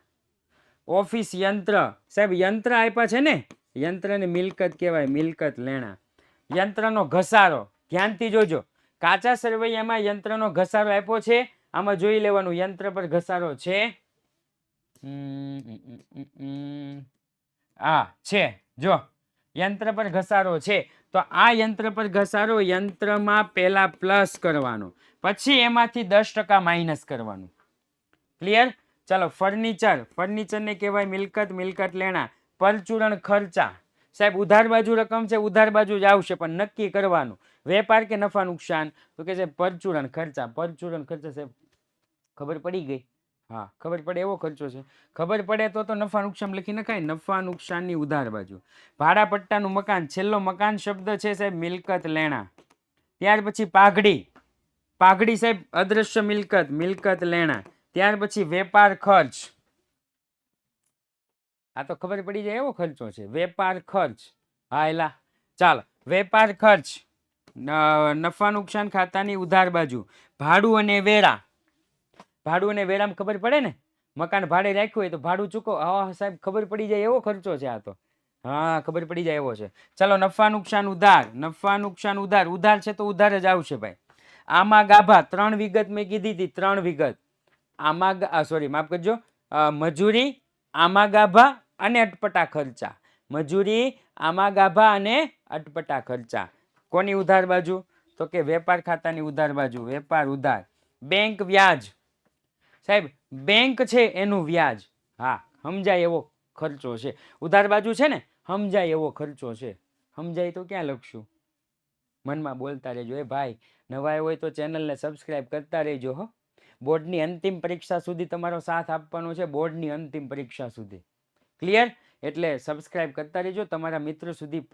ઓફિસ યંત્ર. સાહેબ યંત્ર આપ્યા છે ને, યંત્રને મિલકત કહેવાય, મિલકત લેણા. યંત્રનો ઘસારો. ધ્યાનથી જોજો, કાચા સરવૈયામાં યંત્રનો ઘસારો આપ્યો છે. આમાં જોઈ લેવાનું યંત્ર પર ઘસારો છે. આ છે, જો યંત્ર પર ઘસારો છે તો આ યંત્ર પર ઘસારો યંત્રમાં પહેલા પ્લસ કરવાનો, પછી એમાંથી 10% માઇનસ કરવાનું. ક્લિયર? ચાલો ફર્નિચર. ફર્નિચરને કહેવાય મિલકત, મિલકત લેણા. પરચુરણ ખર્ચા. સાહેબ ઉધાર બાજુ રકમ છે, ઉધાર બાજુ જ આવશે, પણ નક્કી કરવાનું વેપાર કે નફા નુકસાન. તો કે છે પરચુરણ ખર્ચા. પરચુરણ ખર્ચા સાહેબ ખબર પડી ગઈ? હા ખબર પડે એવો ખર્ચો છે. ખબર પડે તો નફા નુકસાન લખી નખાય. નફા નુકસાનની ઉધાર બાજુ. ભાડા પટ્ટાનું મકાન. છેલ્લો મકાન શબ્દ છે સાહેબ મિલકત લેણા. ત્યાર પછી પાઘડી. પાઘડી સાહેબ અદ્રશ્ય મિલકત, મિલકત લેણા. ત્યાર પછી વેપાર ખર્ચ. આ તો ખબર પડી જાય એવો ખર્ચો છે, વેપાર ખર્ચ. હા એલા ચાલો વેપાર ખર્ચ નફા નુકસાન ખાતાની ઉધાર બાજુ. ભાડું અને વેરા. ભાડું અને વેરામાં ખબર પડે ને, મકાન ભાડે રાખ્યું હોય તો ભાડું ચૂકવો. હા સાહેબ ખબર પડી જાય એવો ખર્ચો છે આ તો. હા ખબર પડી જાય એવો છે. ચલો નફા નુકસાન ઉધાર. નફા નુકસાન ઉધાર. ઉધાર છે તો ઉધાર જ આવશે ભાઈ. આમાં ગાભા 3 વિગત મેં કીધી હતી, 3 વિગત. આમાં સોરી માફ કરજો, મજૂરી, આમાં ગાભા અને અટપટા ખર્ચા. મજૂરી, આમાં ગાભા અને અટપટા ખર્ચા. કોની ઉધાર બાજુ? તો કે વેપાર ખાતાની ઉધાર બાજુ. વેપાર ઉધાર. બેંક વ્યાજ. સાહેબ બેંક છે એનું વ્યાજ. હા સમજાય એવો ખર્ચો છે. ઉધાર બાજુ છે ને, સમજાય એવો ખર્ચો છે. સમજાય તો ક્યાં લખશું? મનમાં બોલતા રહેજો. એ ભાઈ નવા હોય તો ચેનલને સબસ્ક્રાઈબ કરતા રહેજો હો. બોર્ડની અંતિમ પરીક્ષા સુધી તમારો સાથ આપવાનો છે, બોર્ડની અંતિમ પરીક્ષા સુધી. ક્લિયર? એટલે સબસ્ક્રાઇબ કરતા રહેજો, તમારા મિત્રો સુધી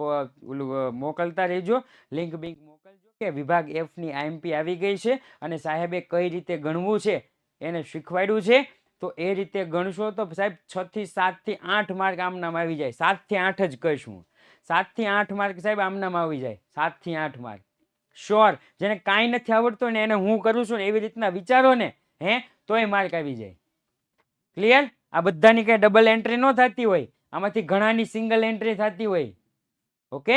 મોકલતા રહેજો, લિંક બિંક મોકલજો કે વિભાગ એફ ની આઈએમપી આવી ગઈ છે અને સાહેબે કઈ રીતે ગણવું છે એને શીખવાડ્યું છે. તો એ રીતે ગણશો તો સાહેબ 6 થી 7 થી 8 માર્ક આમનામ આવી જાય. 7 થી 8 જ કહીશ હું. 7 થી 8 માર્ક સાહેબ આમનામ આવી જાય. 7 થી 8 માર્ક શ્યોર. જેને કાંઈ નથી આવડતું ને એને હું કરું છું ને એવી રીતના વિચારો ને તોય માર્ક આવી જાય. ક્લિયર? આ બધાની કઈ ડબલ એન્ટ્રી ન થતી હોય, આમાંથી ઘણાની સિંગલ એન્ટ્રી થતી હોય. ઓકે,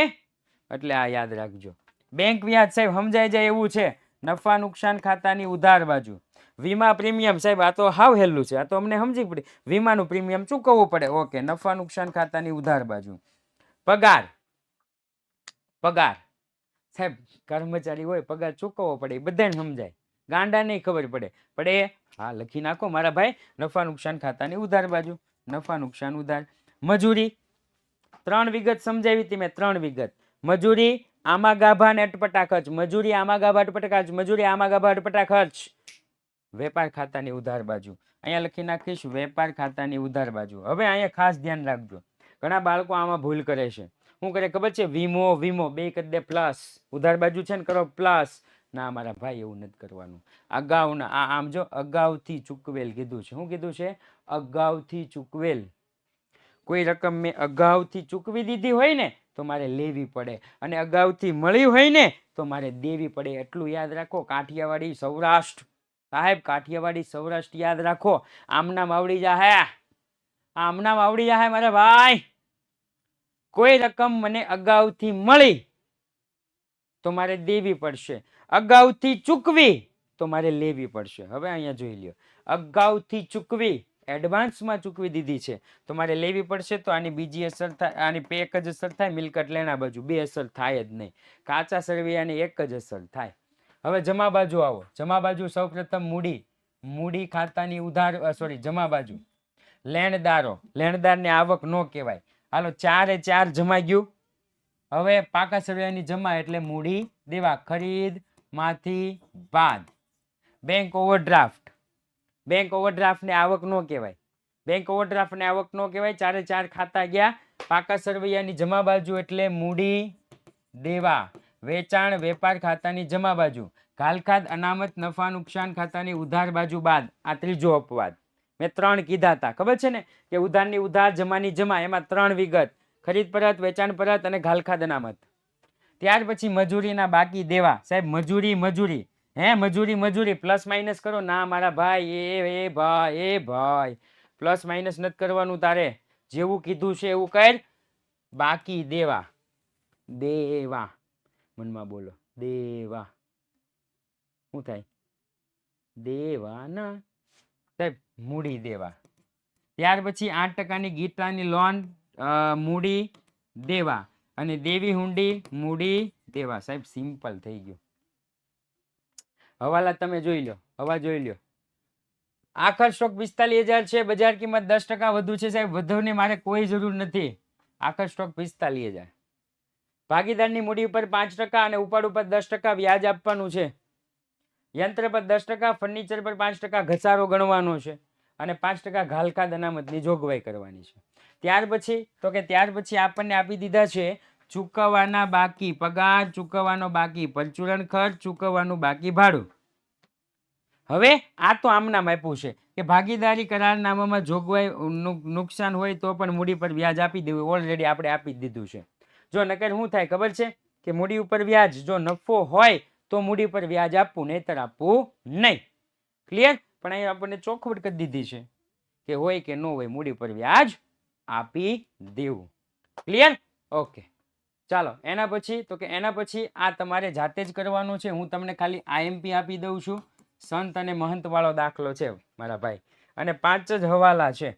એટલે આ યાદ રાખજો. બેંક વ્યાજ સાહેબ સમજાઈ જાય એવું છે. નફા નુકસાન ખાતાની ઉધાર બાજુ. વીમા પ્રીમિયમ સાહેબ આ તો હાવ હેલું છે, આ તો અમને સમજી પડી. વીમાનું પ્રીમિયમ ચૂકવવું પડે. ઓકે, નફા નુકસાન ખાતાની ઉધાર બાજુ. પગાર, પગાર સાહેબ કર્મચારી હોય પગાર ચૂકવવો પડે, એ બધાને સમજાય. ગાંડા નહીં ખબર પડે. પણ એ હા લખી નાખો મારા ભાઈ, નફા નુકસાન ખાતાની ઉધાર બાજુ. નફા નુકસાન ઉધાર. મજૂરી 3 વિગત સમજાવી હતી મેં, 3 વિગત. મજૂરી આમા ગાભા ને અટપટા ખર્ચ. મજૂરી આમા ગાભા અટપટા ખર્ચ. મજૂરી આમા ગાભા અટપટા ખર્ચ. વેપાર ખાતાની ઉધાર બાજુ. અહીંયા લખી નાખીશ વેપાર ખાતાની ઉધાર બાજુ. હવે અહીંયા ખાસ ધ્યાન રાખજો, ઘણા બાળકો આમાં ભૂલ કરે છે. શું કરે ખબર છે? વીમો વીમો બે કરી દે પ્લસ, ઉધાર બાજુ છે ને કરો પ્લસ. ના મારા ભાઈ એવું નથી કરવાનું. અગાઉના આમ જો અગાઉથી ચૂકવેલ કીધું છે. શું કીધું છે? અગાઉથી ચૂકવેલ. કોઈ રકમ મેં અગાઉથી ચૂકવી દીધી હોય ને તો મારે લેવી પડે, અને અગાઉથી મળી હોય ને તો મારે દેવી પડે. એટલું યાદ રાખો. કાઠિયાવાડી સૌરાષ્ટ્ર સાહેબ, કાઠિયાવાડી સૌરાષ્ટ્ર યાદ રાખો. આમનામ આવડી જાહે, આમનામ આવડી જાહે મારા ભાઈ. કોઈ રકમ મને અગાઉથી મળી તો મારે દેવી પડશે, અગાઉથી ચૂકવી તો મારે લેવી પડશે. હવે અહીંયા જોઈ લ્યો, અગાઉથી ચૂકવી એડવાન્સમાં ચૂકવી દીધી છે તો મારે લેવી પડશે. તો આની બીજી અસર થાય, આની એક જ અસર થાય. મિલકત લેણા બાજુ બે અસર થાય જ નહીં. કાચા સરવૈયાની એક જ અસર થાય. હવે જમા બાજુ આવો. જમા બાજુ સૌપ્રથમ મૂડી, મૂડી ખાતાની ઉધાર સોરી જમા બાજુ. લેણદારો, લેણદારને આવક ન કહેવાય. હાલો 4 એ 4 જમા ગયું. હવે પાકા સરવૈયાની જમા એટલે મૂડી દેવા, ખરીદ માંથી બાદ. બેંક ઓવરડ્રાફ્ટ, બેંક ઓવરડ્રાફ્ટ ને આવક ન કહેવાય. બેંક ઓવરડ્રાફ્ટ ને આવક ન કહેવાય. 4 એ 4 ખાતા ગયા. પાકા સરવૈયાની જમા બાજુ એટલે મૂડી દેવા. વેચાણ વેપાર ખાતાની જમા બાજુ. ઘાલખાદ અનામત નફા નુકસાન ખાતાની ઉધાર બાજુ બાદ. આ ત્રીજો અપવાદ. મેં 3 કીધા હતા, ખબર છે ને કે ઉધારની ઉધાર, જમાની જમા, એમાં 3 વિગત. ખરીદ પરત, વેચાણ પરત અને ઘાલખાદ અનામત. ત્યાર પછી મજૂરીના બાકી દેવા. સાહેબ મજૂરી મજૂરી મજૂરી મજૂરી પ્લસ માઇનસ કરો. ના મારા ભાઈ, એ ભાઈ, એ ભાઈ પ્લસ માઇનસ નથી કરવાનું તારે. જેવું કીધું છે એવું કર. બાકી દેવા, દેવા મનમાં બોલો દેવા. શું થાય? દેવાના સાહેબ મૂડી દેવા. ત્યાર પછી 8% ગીતાની લોન મૂડી દેવા, અને દેવી હુંડી મૂડી દેવા. સાહેબ સિમ્પલ થઈ ગયું. હવાલા તમે જોઈ લો, હવા જોઈ લો. આખર સ્ટોક 45,000 છે, બજાર કિંમત 10% વધુ છે. સાહેબ વધુની મારે કોઈ જરૂર નથી. આખર સ્ટોક 45,000. ભાગીદારની મૂડી ઉપર 5% અને ઉપાડ ઉપર 10% વ્યાજ આપવાનું છે. યંત્ર પર 10%, ફર્નિચર પર 5% ઘસારો ગણવાનો છે, અને 5% ઘાલખાદ અનામતની જોગવાઈ કરવાની છે. ત્યાર પછી તો કે ત્યાર પછી આપણને આપી દીધા છે ચૂકવવાના બાકી પગાર, ચૂકવવાનો બાકી પરચુરણ ખર્ચ, ચૂકવવાનું બાકી ભાડું. હવે આ તો આમનામ આપ્યું છે કે ભાગીદારી કરારનામામાં જોગવાઈ નુકસાન હોય તો પણ મૂડી પર વ્યાજ આપી દેવું. ઓલરેડી આપણે આપી જ દીધું છે. જો નકર શું થાય ખબર છે કે મૂડી ઉપર વ્યાજ, જો નફો હોય તો મૂડી પર વ્યાજ આપવું, નહીતર આપવું નહીં. ક્લિયર? પણ અહીં આપણને ચોખવટ કરી દીધી છે કે હોય કે ન હોય મૂડી પર વ્યાજ આપી દેવું. ક્લિયર? ઓકે, ચાલો એના પછી તો કે એના પછી આ તમારે જાતે જ કરવાનું છે. હું તમને ખાલી આઈએમપી આપી દઉં છું. સંત અને મહંત વાળો દાખલો છે મારા ભાઈ, અને 5 જ હવાલા છે.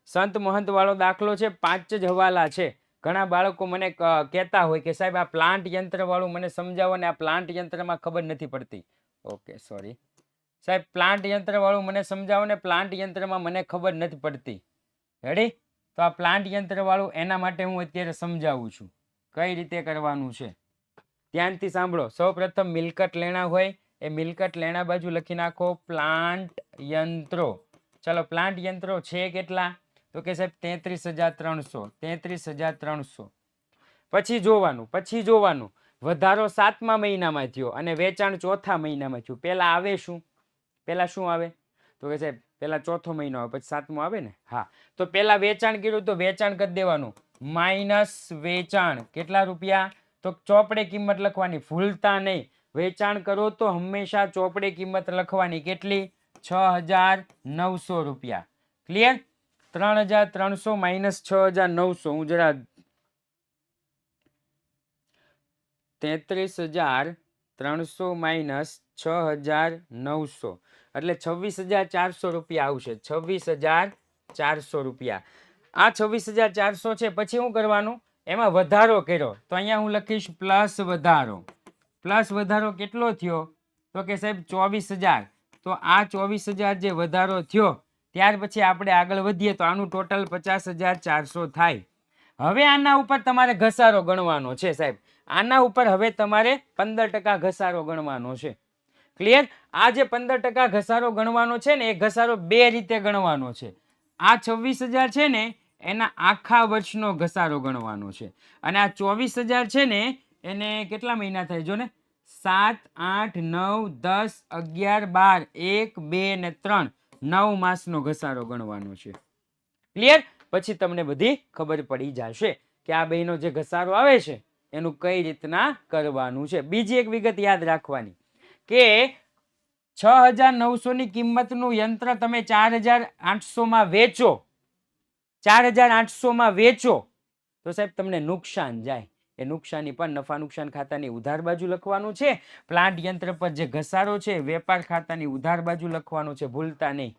સંત મહંત વાળો દાખલો છે, 5 જ હવાલા છે. ઘણા બાળકો મને કહેતા હોય કે સાહેબ આ પ્લાન્ટ યંત્ર વાળું મને સમજાવો ને, આ પ્લાન્ટ યંત્રમાં ખબર નથી પડતી. ઓકે સોરી સાહેબ, પ્લાન્ટ યંત્ર વાળું મને સમજાવો ને, પ્લાન્ટ યંત્રમાં મને ખબર નથી પડતી. રેડી? તો આ પ્લાન્ટ યંત્ર વાળું એના માટે હું અત્યારે સમજાવું છું કઈ રીતે કરવાનું છે. ધ્યાનથી સાંભળો. સૌ પ્રથમ મિલકત લેણા હોય એ મિલકત લેણા બાજુ લખી નાખો પ્લાન્ટ યંત્રો. ચલો પ્લાન્ટ યંત્રો છે કેટલા? તો કે સાહેબ 33,300. 33,300. પછી જોવાનું વધારો 7મા મહિનામાં થયો અને વેચાણ 4થા મહિનામાં થયું. પેલા આવે શું આવે? તો કે સાહેબ પેલા 4થો મહિનો આવે પછી 7મો આવે ને. હા, તો પેલા વેચાણ કર્યું તો વેચાણ કરી દેવાનું માઇનસ વેચાણ. કેટલા રૂપિયા? તો ચોપડે કિંમત લખવાની, ભૂલતા નહીં. વેચાણ કરો તો હંમેશા ચોપડે કિંમત લખવાની. કેટલી? 6,900 રૂપિયા. ક્લિયર? 3,300 માઇનસ 6,900. હું જરા 33,300 માઇનસ 6,900 એટલે 26,400 રૂપિયા આવશે. 26,400 રૂપિયા. આ 26,400 છે. પછી શું કરવાનું? એમાં વધારો કર્યો તો અહીંયા હું લખીશ પ્લસ વધારો. પ્લસ વધારો કેટલો થયો? તો કે સાહેબ 24,000. તો આ 24,000 જે વધારો થયો ત્યાર પછી આપણે આગળ વધીએ તો આનું ટોટલ 50,400 થાય. હવે આના ઉપર તમારે ઘસારો ગણવાનો છે સાહેબ. આના ઉપર હવે તમારે 15% ઘસારો ગણવાનો છે. ક્લિયર? આ જે 15% ઘસારો ગણવાનો છે ને એ ઘસારો બે રીતે ગણવાનો છે. આ 26,000 છે ને એના આખા વર્ષનો ઘસારો ગણવાનો છે અને આ 24,000 છે ને એને કેટલા મહિના થાય? જો ને 7, 8, 9, 10, 11, 12, 1, 2 ને 3 9 માસનો ઘસારો ગણવાનો છે. ક્લિયર? પછી તમને બધી ખબર પડી જશે કે આ બેનો જે ઘસારો આવે છે એનું કઈ રીતના કરવાનું છે. બીજી એક વિગત યાદ રાખવાની કે 6,900 ની કિંમતનું યંત્ર તમે 4,800 માં વેચો, 4,800 માં વેચો તો સાહેબ તમને નુકસાન જાય. એ નુકસાની પણ નફા નુકસાન ખાતાની ઉધાર બાજુ લખવાનું છે. પ્લાન્ટ યંત્ર પર જે ઘસારો છે વેપાર ખાતાની ઉધાર બાજુ લખવાનો છે. ભૂલતા નહીં,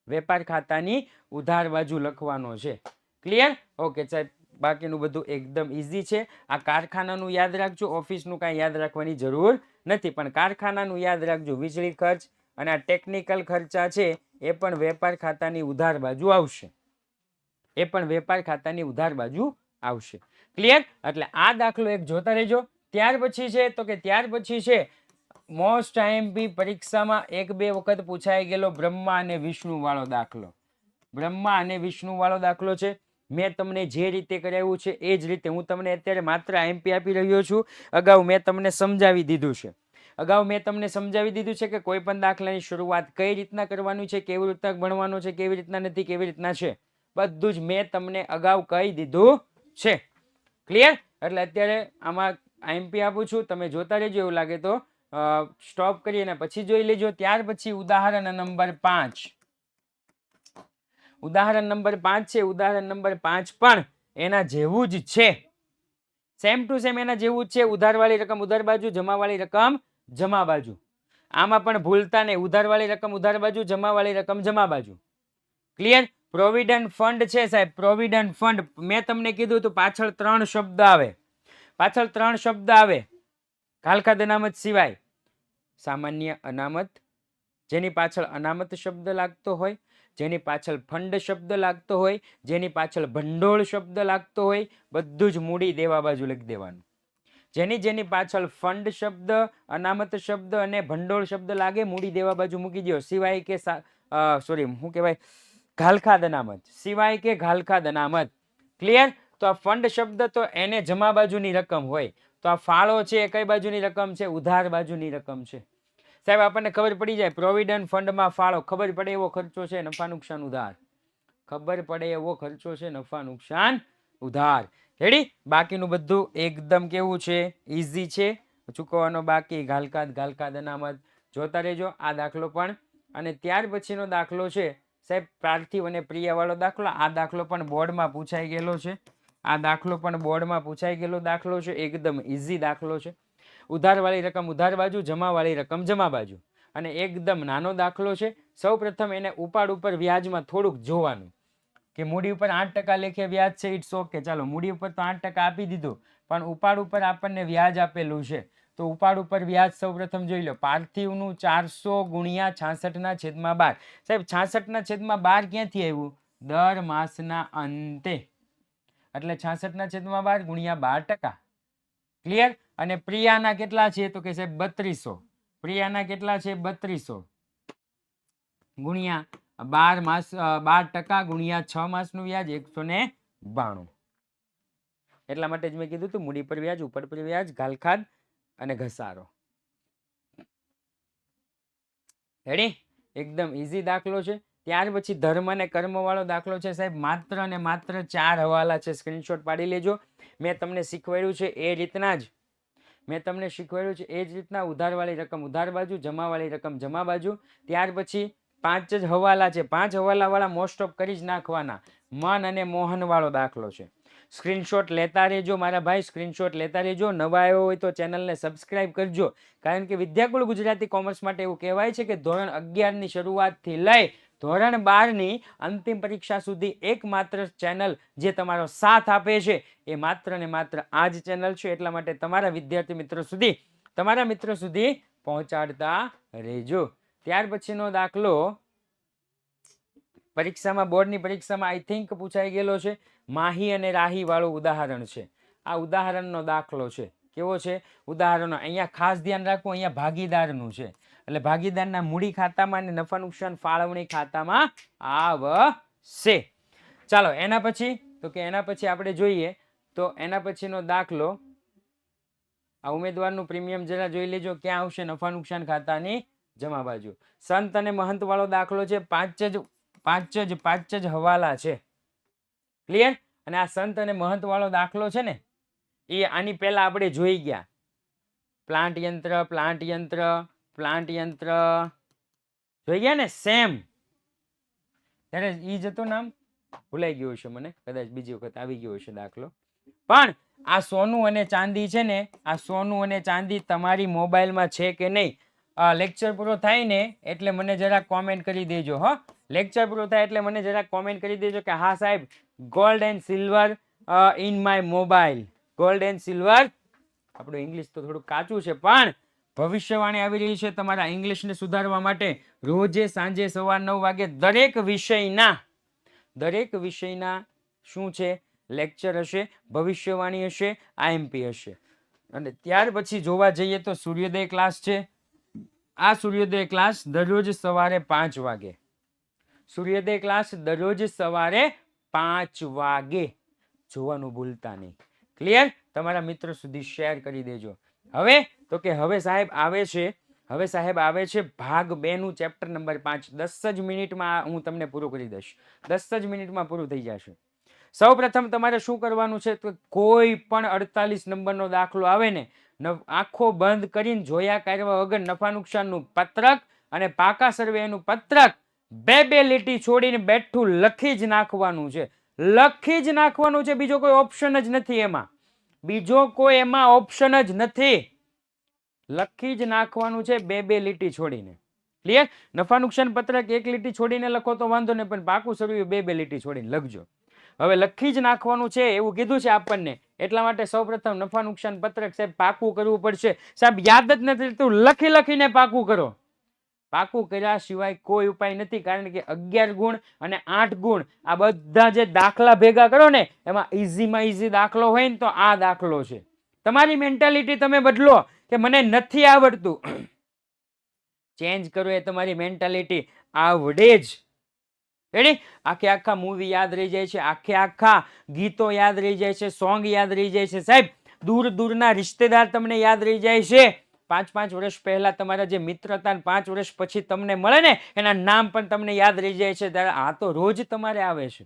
વેપાર ખાતાની ઉધાર બાજુ લખવાનો છે. ક્લિયર? ઓકે સાહેબ, બાકીનું બધું એકદમ ઈઝી છે. આ કારખાનાનું યાદ રાખજો, ઓફિસનું કાંઈ યાદ રાખવાની જરૂર નથી, પણ કારખાનાનું યાદ રાખજો. વીજળી ખર્ચ અને આ ટેકનિકલ ખર્ચા છે એ પણ વેપાર ખાતાની ઉધાર બાજુ આવશે. ક્લિયર? એટલે આ દાખલો એક જોતા રહેજો. ત્યાર પછી છે મોસ્ટ આઈએમપી પરીક્ષામાં 1-2 વખત પૂછાઈ ગયેલો બ્રહ્મા અને વિષ્ણુ વાળો દાખલો. બ્રહ્મા અને વિષ્ણુ વાળો દાખલો છે. મેં તમને જે રીતે કરાવ્યું છે એ જ રીતે હું તમને અત્યારે માત્ર આઈએમપી આપી રહ્યો છું. અગાઉ મેં તમને સમજાવી દીધું છે કે કોઈ પણ દાખલાની શરૂઆત કઈ રીતના કરવાની છે, કેવી રીતના ભણવાનો છે, કેવી રીતના નથી, કેવી રીતના છે, બધું જ મેં તમને અગાઉ કહી દીધું છે. ક્લિયર? એટલે અત્યારે આમાં આઈએમપી આપું છું, તમે જોતા રહેજો. એવું લાગે તો સ્ટોપ કરી અને પછી જોઈ લેજો. ત્યાર પછી ઉદાહરણ નંબર 5 છે. ઉદાહરણ નંબર 5 પણ એના જેવું જ છે. સેમ ટુ સેમ એના જેવું જ છે. ઉધારવાળી રકમ ઉધાર બાજુ, જમાવાળી રકમ જમા બાજુ. આમાં પણ ભૂલતા નહીં, ઉધારવાળી રકમ ઉધાર બાજુ, જમાવાળી રકમ જમા બાજુ. ક્લિયર? પ્રોવિડન્ટ ફંડ છે સાહેબ. પ્રોવિડન્ટ ફંડ મેં તમને કીધું તો પાછળ 3 શબ્દ આવે. ખાલખાદ અનામત સિવાય સામાન્ય અનામત, જેની પાછળ અનામત શબ્દ લાગતો હોય, જેની પાછળ ફંડ શબ્દ લાગતો હોય, જેની પાછળ ભંડોળ શબ્દ લાગતો હોય, બધું જ મૂડી દેવા બાજુ લખી દેવાનું. જેની પાછળ ફંડ શબ્દ, અનામત શબ્દ અને ભંડોળ શબ્દ લાગે મૂડી દેવા બાજુ મૂકી દો. સિવાય કે શું કહેવાય, ઘાલખાદ અનામત, સિવાય કે ઘાલખાદ અનામત. ક્લિયર? તો આ ફંડ શબ્દ તો એને જમા બાજુની રકમ હોય, તો આ ફાળો છે એ કઈ બાજુની રકમ છે? ઉધાર બાજુની રકમ છે. સાહેબ આપણને ખબર પડી જાય પ્રોવિડન્ટ ફંડમાં ફાળો, ખબર પડે એવો ખર્ચો છે નફા નુકસાન ઉધાર, ખબર પડે એવો ખર્ચો છે નફા નુકસાન ઉધાર. રેડી? બાકીનું બધું એકદમ કેવું છે? ઈઝી છે. ચૂકવવાનો બાકી, ઘાલખાદ અનામત જોતા રહેજો. આ દાખલો પણ અને ત્યાર પછીનો દાખલો છે સાહેબ પાર્થિવ અને પ્રિય વાળો દાખલો. આ દાખલો પણ બોર્ડમાં પૂછાઈ ગયેલો છે. એકદમ ઈઝી દાખલો છે. ઉધારવાળી રકમ ઉધાર બાજુ, જમાવાળી રકમ જમા બાજુ, અને એકદમ નાનો દાખલો છે. સૌ પ્રથમ એને ઉપાડ ઉપર વ્યાજમાં થોડુંક જોવાનું કે મૂડી ઉપર 8% લેખે વ્યાજ છે. ઇટ્સ ઓકે, ચાલો મૂડી ઉપર તો 8% આપી દીધું, પણ ઉપાડ ઉપર આપણને વ્યાજ આપેલું છે. તો ઉપાડ ઉપર વ્યાજ સૌ પ્રથમ જોઈ લો. પાર્થિવનું 400 ગુણ્યા 66/12. સાહેબ 66/12 ક્યાંથી આવ્યું? દર માસના અંતે, એટલે 66/12 ગુણ્યા 12%. ક્લિયર? અને પ્રિયાના કેટલા છે તો કે સાહેબ 3200. પ્રિયાના કેટલા છે 3200 ગુણ્યા 12 માસ 12% ગુણ્યા 6 માસનું વ્યાજ 192. એટલા માટે જ મેં કીધું હતું મૂડી પર વ્યાજ, ઉપર પર વ્યાજ, ગાલખાદ અને ઘસારો. રેડી? એકદમ ઈઝી દાખલો છે. ત્યાર પછી ધર્મ અને કર્મ વાળો દાખલો છે સાહેબ. માત્ર અને માત્ર 4 હવાલા છે, સ્ક્રીનશોટ પાડી લેજો. મેં તમને શીખવાડ્યું છે એ રીતના જ ઉધારવાળી રકમ ઉધાર બાજુ, જમાવાળી રકમ જમા બાજુ. ત્યાર પછી 5 જ હવાલા છે, 5 હવાલા વાળા મોસ્ટ ઓફ કરી જ નાખવાના. મન અને મોહન વાળો દાખલો છે. સ્ક્રીનશોટ લેતા રહેજો મારા ભાઈ, સ્ક્રીનશોટ લેતા રહેજો. નવા આવ્યો હોય તો ચેનલને સબસ્ક્રાઇબ કરજો, કારણ કે વિદ્યાકુળ ગુજરાતી કોમર્સ માટે એવું કહેવાય છે કે ધોરણ 11 ની શરૂઆતથી લઈ ધોરણ 12 ની અંતિમ પરીક્ષા સુધી એકમાત્ર ચેનલ જે તમારો સાથ આપે છે એ માત્ર ને માત્ર આ જ ચેનલ છે. એટલા માટે તમારા વિદ્યાર્થી મિત્રો સુધી, તમારા મિત્રો સુધી પહોંચાડતા રહેજો. ત્યાર પછીનો દાખલો પરીક્ષામાં, બોર્ડની પરીક્ષામાં આઈ થિંક પૂછાઈ ગયેલો છે. માહી અને રાહી વાળું ઉદાહરણ છે. આ ઉદાહરણનો દાખલો છે. કેવો છે ઉદાહરણનો? અહીંયા ખાસ ધ્યાન રાખવું, અહીંયા ભાગીદારનું છે, એટલે ભાગીદારના મૂડી ખાતામાં અને નફા નુકસાન ફાળવણી ખાતામાં આવશે. ચાલો એના પછી તો કે એના પછી આપણે જોઈએ તો એના પછીનો દાખલો, આ ઉમેદવારનું પ્રીમિયમ જરા જોઈ લેજો ક્યાં આવશે, નફા નુકસાન ખાતાની જમા બાજુ. સંત અને મહંત વાળો દાખલો છે. પાંચ જ હવાલા છે. ક્લિયર? અને આ સંત અને મહંત વાળો દાખલો છે ને એ આની પહેલા આપણે જોઈ ગયા. પ્લાન્ટ યંત્ર જોઈ ગયા ને સેમ. ત્યારે ઈ જતો નામ ભૂલાઈ ગયું હશે મને, કદાચ બીજી વખત આવી ગયો હશે દાખલો. પણ આ સોનું અને ચાંદી છે ને, આ સોનું અને ચાંદી તમારી મોબાઈલમાં છે કે નહીં? લેક્ચર પૂરો થાય ને એટલે મને જરા કોમેન્ટ કરી દેજો. હો, લેક્ચર પૂરો થાય એટલે મને જરા કોમેન્ટ કરી દેજો કે હા સાહેબ, gold and silver in my mobile. Gold and silver, આપણું ઇંગ્લિશ તો થોડું કાચું છે, પણ ભવિષ્યવાણી આવી રહી છે તમારા ઇંગ્લિશને સુધારવા માટે. રોજે સાંજે સવાર 9 વાગે દરેક વિષયના શું છે લેક્ચર હશે, ભવિષ્યવાણી હશે, આઈએમપી હશે. અને ત્યાર પછી જોવા જઈએ તો સૂર્યોદય ક્લાસ છે. આ સૂર્યોદય ક્લાસ દરરોજ સવારે 5 વાગે. સૂર્યોદય ક્લાસ દરરોજ સવારે 5 વાગે જોવાનું ભૂલતા નહીં. ક્લિયર? તમારા મિત્રો સુધી શેર કરી દેજો. હવે તો કે હવે સાહેબ આવે છે ભાગ 2 નું ચેપ્ટર નંબર 5. 10 જ મિનિટમાં હું તમને પૂરું કરી દઈશ. 10 જ મિનિટમાં પૂરું થઈ જશે. સૌ પ્રથમ તમારે શું કરવાનું છે તો કોઈ પણ 48 નંબરનો દાખલો આવે ને આંખો બંધ કરીને જોયા કર્યા વગર નફા નુકસાનનું પત્રક અને પાકા સર્વેનું પત્રક બે લીટી છોડીને બેઠું લખી જ નાખવાનું છે. બીજો કોઈ ઓપ્શન જ નથી એમાં. ઓપ્શન જ નથી. લખી જ નાખવાનું છે બે લીટી છોડીને. ક્લિયર? નફા નુકસાન પત્રક 1 લીટી છોડીને લખો તો વાંધો નહીં, પણ પાકું સર્વે બે લીટી છોડીને લખજો. હવે લખી જ નાખવાનું છે એવું કીધું છે આપણને, એટલા માટે સૌપ્રથમ નફા નુકસાન પત્રક સાહેબ પાકું કરવું પડશે. સાહેબ યાદ જ નથી રહેતું, લખીને પાકું કરો. પાકું કર્યા સિવાય કોઈ ઉપાય નથી, કારણ કે 11 ગુણ અને 8 ગુણ આ બધા જે દાખલા ભેગા કરો ને એમાં ઈઝીમાં ઈઝી દાખલો હોય ને તો આ દાખલો છે. તમારી મેન્ટાલિટી તમે બદલો કે મને નથી આવડતું, ચેન્જ કરો એ તમારી મેન્ટાલિટી. આવડે જ. રેડી? આખા મૂવી યાદ રહી જાય છે, આખા ગીતો યાદ રહી જાય છે, સોંગ યાદ રહી જાય છે સાહેબ. દૂરના રિશ્તેદાર તમને યાદ રહી જાય છે. 5 વર્ષ પહેલા તમારા જે મિત્ર હતા 5 વર્ષ પછી તમને મળે ને એના નામ પણ તમને યાદ રહી જાય છે. આ તો રોજ તમારે આવે છે.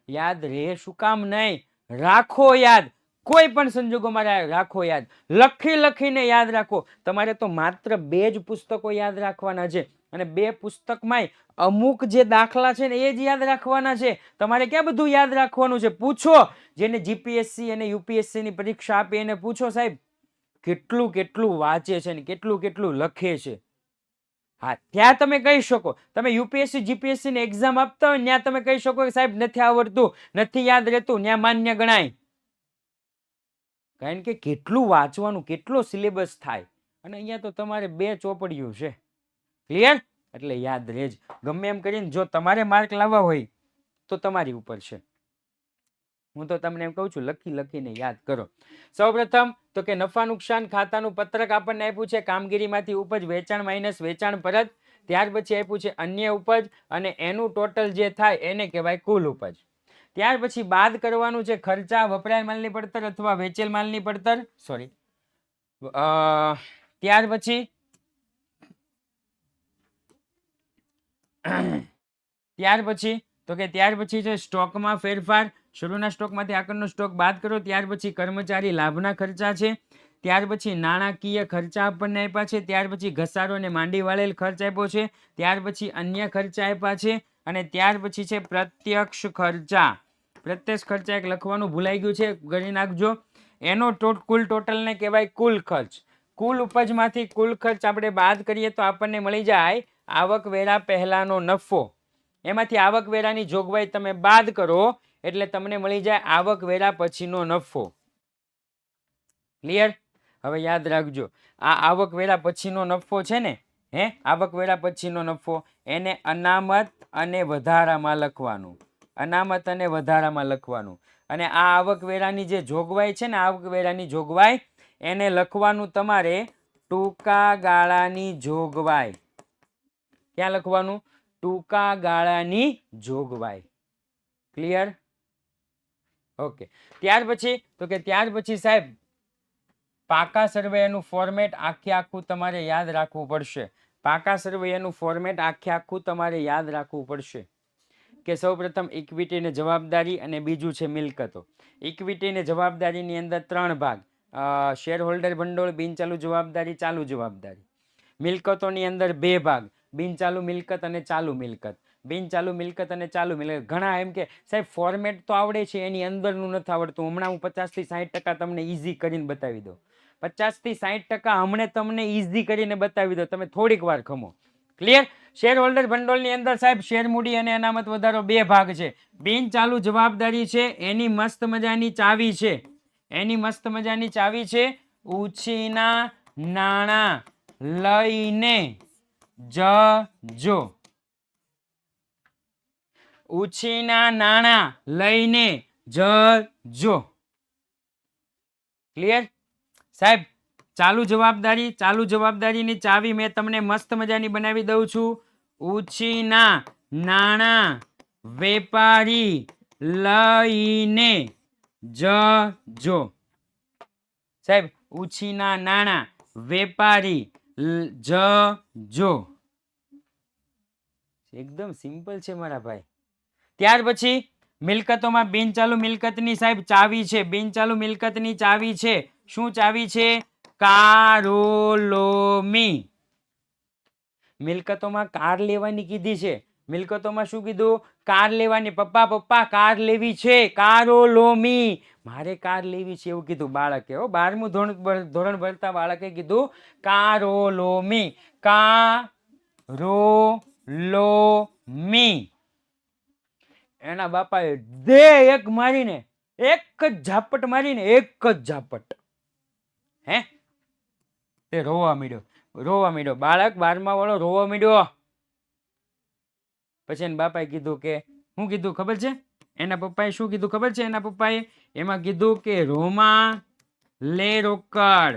યાદ રહે શું કામ નહીં? રાખો યાદ, કોઈ પણ સંજોગોમાં રાખો યાદ. લખીને યાદ રાખો. તમારે તો માત્ર 2 જ પુસ્તકો યાદ રાખવાના છે, અને 2 પુસ્તકમાં અમુક જે દાખલા છે ને એ જ યાદ રાખવાના છે. તમારે ક્યાં બધું યાદ રાખવાનું છે? પૂછો જેને જીપીએસસી અને યુપીએસસી ની પરીક્ષા આપી એને પૂછો સાહેબ કેટલું વાંચે છે ને કેટલું લખે છે. હા, ત્યાં તમે કહી શકો, તમે યુપીએસસી જીપીએસસી ની એક્ઝામ આપતા હોય ત્યાં તમે કહી શકો કે સાહેબ નથી આવડતું, નથી યાદ રહેતું, ત્યાં માન્ય ગણાય. કારણ કે કેટલું વાંચવાનું, કેટલો સિલેબસ થાય. અને અહીંયા તો તમારે 2 ચોપડીઓ છે. ક્લિયર? એટલે યાદ રહેજ. ગમે એમ કરીને જો તમારે માર્ક લાવવા હોય તો તમારી ઉપર છે. હું તો તમને એમ કહું છું લખીને યાદ કરો. સૌપ્રથમ તો કે નફા નુકસાન ખાતાનું પત્રક આપણને આપ્યું છે, કામગીરીમાંથી ઉપજ વેચાણ માઇનસ વેચાણ પરત. ત્યાર પછી આપ્યું છે અન્ય ઉપજ અને એનું ટોટલ જે થાય એને કહેવાય કુલ ઉપજ. ત્યાર પછી બાદ કરવાનું છે ખર્ચા, વપરાયેલ માલની પડતર અથવા વેચેલ માલની પડતર. સોરી, ત્યાર પછી તો કે ત્યાર પછી છે સ્ટોકમાં ફેરફાર. શરૂના સ્ટોકમાંથી આગળનો સ્ટોક બાદ કરો. ત્યાર પછી કર્મચારી લાભના ખર્ચા છે. ત્યાર પછી નાણાકીય ખર્ચા આપણને આપ્યા છે. ત્યાર પછી ઘસારો અને માંડી વાળેલ ખર્ચ આપ્યો છે. ત્યાર પછી અન્ય ખર્ચા આપ્યા છે અને ત્યાર પછી છે પ્રત્યક્ષ ખર્ચા. પ્રત્યક્ષ ખર્ચા એક લખવાનું ભૂલાઈ ગયું છે, ગણી નાખજો. એનો કુલ ટોટલને કહેવાય કુલ ખર્ચ. કુલ ઉપજમાંથી કુલ ખર્ચ આપણે બાદ કરીએ તો આપણને મળી જાય આવકવેરા પહેલાનો નફો. એમાંથી આવકવેરાની જોગવાઈ તમે બાદ કરો એટલે તમને મળી જાય આવકવેરા પછીનો નફો. ક્લિયર? હવે યાદ રાખજો, આ આવકવેરા પછીનો નફો છે ને, આવકવેરા પછીનો નફો એને અનામત અને વધારામાં લખવાનું. અનામત અને વધારામાં લખવાનું. અને આ આવકવેરાની જે જોગવાઈ છે ને, આવકવેરાની જોગવાઈ એને લખવાનું તમારે ટૂંકા ગાળાની જોગવાઈ. ક્યાં લખવાનું? ટૂંકા ગાળાની જોગવાઈ. ક્લિયર? ઓકે. ત્યાર પછી તો કે ત્યાર પછી સાહેબ પાકા સરવૈયાનું ફોર્મેટ આખે આખું તમારે યાદ રાખવું પડશે. પાકા સરવૈયાનું ફોર્મેટ આખે આખું તમારે યાદ રાખવું પડશે. કે સૌપ્રથમ ઇક્વિટી ને જવાબદારી અને બીજું છે મિલકતો. ઇક્વિટી ને જવાબદારીની અંદર 3 ભાગ: શેર હોલ્ડર ભંડોળ, બિનચાલુ જવાબદારી, ચાલુ જવાબદારી. મિલકતોની અંદર 2 ભાગ: બિનચાલુ મિલકત અને ચાલુ મિલકત. બિનચાલુ મિલકત અને ચાલુ મિલકત. ઘણા એમ કે સાહેબ ફોર્મેટ તો આવડે છે, એની અંદરનું નથી આવડતું. હમણાં હું 50 થી 60% તમને ઈઝી કરીને બતાવી દઉં. 50 થી 60% હમણાં તમને ઈઝી કરીને બતાવી દો, તમે થોડીક વાર ખમો. ક્લિયર? શેર હોલ્ડર ભંડોળની અંદર સાહેબ શેર મૂડી અને અનામત વધારો 2 ભાગ છે. બિનચાલુ જવાબદારી છે, એની મસ્ત મજાની ચાવી છે. એની મસ્ત મજાની ચાવી છે ઉછીના નાણાં લઈને જજો. ઉછીના નાણાં લઈને જજો. ક્લિયર સાહેબ? ચાલુ જવાબદારીની ચાવી મેં તમને મસ્ત મજાની બનાવી દઉં છું. ઉછીના નાણાં વેપારી લઈને જજો. સાહેબ ઉછીના નાણાં વેપારી જજો. એકદમ સિમ્પલ છે મારા ભાઈ. ત્યાર પછી મિલકતોમાં બિનચાલુ મિલકતની સાહેબ ચાવી છે. બિનચાલુ મિલકતની ચાવી છે. શું ચાવી છે? કારોલોમી. મિલકતોમાં કાર લેવાની કીધી છે. મિલકતોમાં શું કીધું? કાર લેવાની. પપ્પા કાર લેવી છે, કારોલોમી. મારે કાર લેવી છે એવું કીધું બાળકે. 12મું ધોરણ ભણતા બાળકે કીધું કારોલોમી. કારોલોમી. એના બાપાએ દે એક મારીને, એક જ ઝાપટ મારીને, એક જ ઝાપટ. તે રોવા માંડ્યો. બાળક 12મા વાળો રોવા માંડ્યો. પછી એના બાપાએ કીધું કે, શું કીધું ખબર છે? એના પપ્પાએ શું કીધું ખબર છે? એના પપ્પાએ એમાં કીધું કે રોમા લે રોકડ,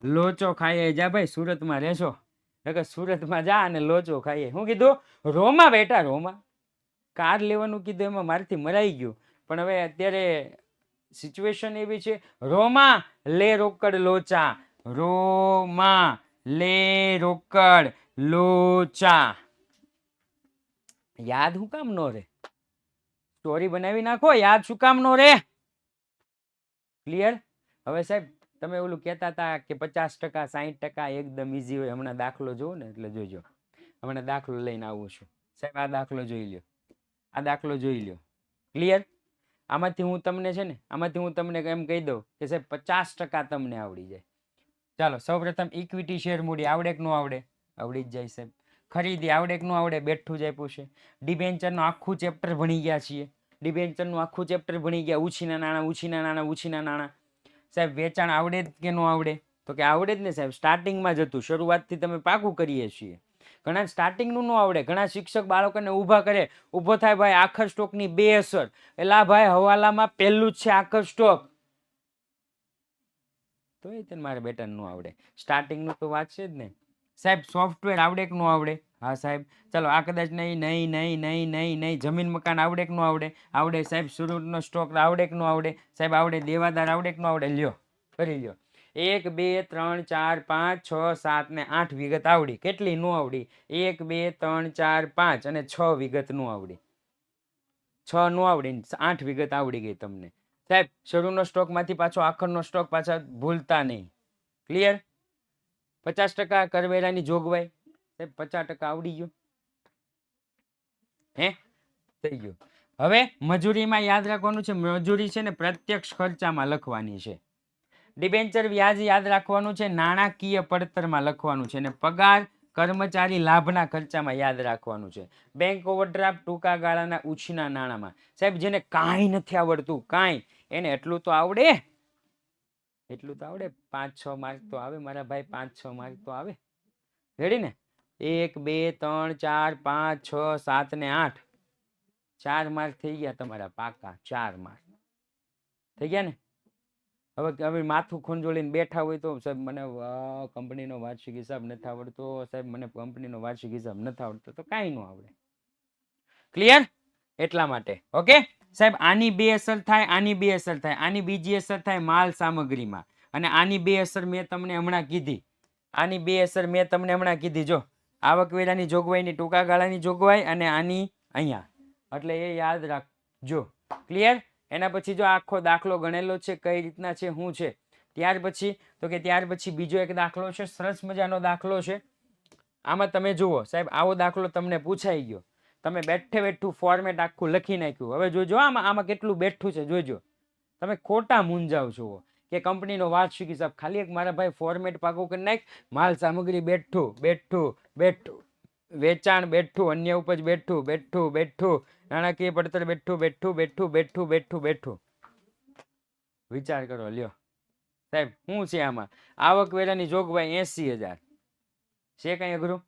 લોચો ખાઈએ. જા ભાઈ, સુરતમાં રહેશો, સુરતમાં જા અને લોચો ખાઈએ. શું કીધું? રોમા બેટા રોમા. કાર લેવાનું કીધું એમાં મારથી મરાઈ ગયું. પણ હવે અત્યારે સિચ્યુએશન એવી છે, રોમા લે રોકડ લોચા. રોમા લે રોકડ લોચા. યાદ શું કામ નો રે? સ્ટોરી બનાવી નાખો, યાદ શું કામ નો રે? ક્લિયર? હવે સાહેબ તમે ઓલું કહેતા હતા કે 50% 60% એકદમ ઈઝી હોય. હમણાં દાખલો જોઉં ને એટલે જોજો. હમણાં દાખલો લઈને આવું છું. સાહેબ આ દાખલો જોઈ લ્યો. આ દાખલો જોઈ લ્યો. ક્લિયર? આમાંથી હું તમને છે ને, એમ કહી દઉં કે સાહેબ 50% તમને આવડી જાય. ચાલો સૌપ્રથમ ઇક્વિટી શેર મૂડી આવડે કે ન આવડે? આવડી જ જાય સાહેબ. ખરીદી આવડે કે ન આવડે? બેઠું જ આપ્યું છે. ડિબેન્ચરનું આખું ચેપ્ટર ભણી ગયા છીએ. ડિબેન્ચરનું આખું ચેપ્ટર ભણી ગયા. ઉછીના નાણાં. સાહેબ વેચાણ આવડે કે ન આવડે? તો કે આવડે જ ને સાહેબ. સ્ટાર્ટિંગમાં જ હતું, શરૂઆતથી તમે પાકું કરીએ છીએ. ઘણા સ્ટાર્ટિંગનું ન આવડે. ઘણા શિક્ષક બાળકોને ઊભા કરે, ઊભો થાય ભાઈ આખર સ્ટોકની 2 અસર. એલા ભાઈ હવાલામાં પહેલું જ છે આખર સ્ટોક. તો એ તને મારા બેટાને ન આવડે. સ્ટાર્ટિંગનું તો વાત છે જ ને સાહેબ. સોફ્ટવેર આવડે કે ન આવડે? હા સાહેબ. ચાલો આ કદાચ નહીં નહીં નહીં નહીં નહીં નહીં જમીન મકાન આવડે કે ન આવડે? આવડે સાહેબ. શરૂનો સ્ટોક આવડે કે ન આવડે? સાહેબ આવડે. દેવાદાર આવડે કે ન આવડે? લ્યો કરી લ્યો. 1 2 3 4 5 6 7 ને 8 વિગત આવડી. કેટલી ન આવડી? 1 2 3 4 5 અને 6 વિગત ન આવડી. 6 ન આવડી, 8 વિગત આવડી ગઈ તમને. સાહેબ શરૂનો સ્ટોકમાંથી પાછો આખરનો સ્ટોક પાછા ભૂલતા નહીં. ક્લિયર? 50% કરવેરાની જોગવાઈ સાહેબ 50% આવડી ગયું. હે થઈ ગયું. હવે મજૂરીમાં યાદ રાખવાનું છે, મજૂરી છે ને પ્રત્યક્ષ ખર્ચામાં લખવાની છે. ડિબેન્ચર વ્યાજ યાદ રાખવાનું છે, નાણાકીય પડતરમાં લખવાનું છે, અને પગાર કર્મચારી લાભના ખર્ચામાં યાદ રાખવાનું છે. બેંક ઓવરડ્રાફ્ટ ટૂંકા ગાળાના ઉછીના નાણામાં. સાહેબ જેને કાંઈ નથી આવડતું કાંઈ, એને એટલું તો આવડે, એટલું તો આવડે. 5-6 માર્ક તો આવે મારા ભાઈ, 5-6 માર્ક તો આવે. રેડી ને? 1 2 3 4 5 6 7 ને 8 4 માર્ક થઈ ગયા તમારા પાકા. 4 માર્ક થઈ ગયા ને? હવે માથું ખંજોળીને બેઠા હોય તો સાહેબ મને કંપનીનો વાર્ષિક હિસાબ નથી આવડતો, સાહેબ મને કંપનીનો વાર્ષિક હિસાબ નથી આવડતો, તો કાંઈ ન આવડે. ક્લિયર? એટલા માટે ઓકે સાહેબ. આની બે અસર થાય, આની બે અસર થાય, આની બીજી અસર થાય માલ સામગ્રીમાં, અને આની બે અસર મેં તમને હમણાં કીધી. આની બે અસર મેં તમને હમણાં કીધી. જો આવકવેરાની જોગવાઈની ટૂંકા ગાળાની જોગવાઈ અને આની અહીંયા, એટલે એ યાદ રાખજો. ક્લિયર? એના પછી જો આખો દાખલો ગણેલો છે કઈ રીતના છે શું છે. ત્યાર પછી તો કે ત્યાર પછી બીજો એક દાખલો છે, સરસ મજાનો દાખલો છે. આમાં તમે જુઓ સાહેબ, આવો દાખલો તમને પૂછાઈ ગયો, તમે બેઠે બેઠું ફોર્મેટ આખું લખી નાખ્યું. હવે જોજો આમાં કેટલું બેઠું છે, જોજો. તમે ખોટા મૂંઝાવ છો કે કંપનીનો વાર્ષિક હિસાબ. ખાલી એક મારા ભાઈ ફોર્મેટ પાકું કરી નાખ. માલ સામગ્રી બેઠું બેઠું બેઠું, વેચાણ બેઠું, અન્ય ઉપજ બેઠું બેઠું બેઠું, નાણાકીય પડતર બેઠું બેઠું બેઠું બેઠું બેઠું બેઠું. વિચાર કરો લ્યો સાહેબ શું છે આમાં? આવકવેરાની જોગવાઈ 80,000 છે. કઈ અઘરું?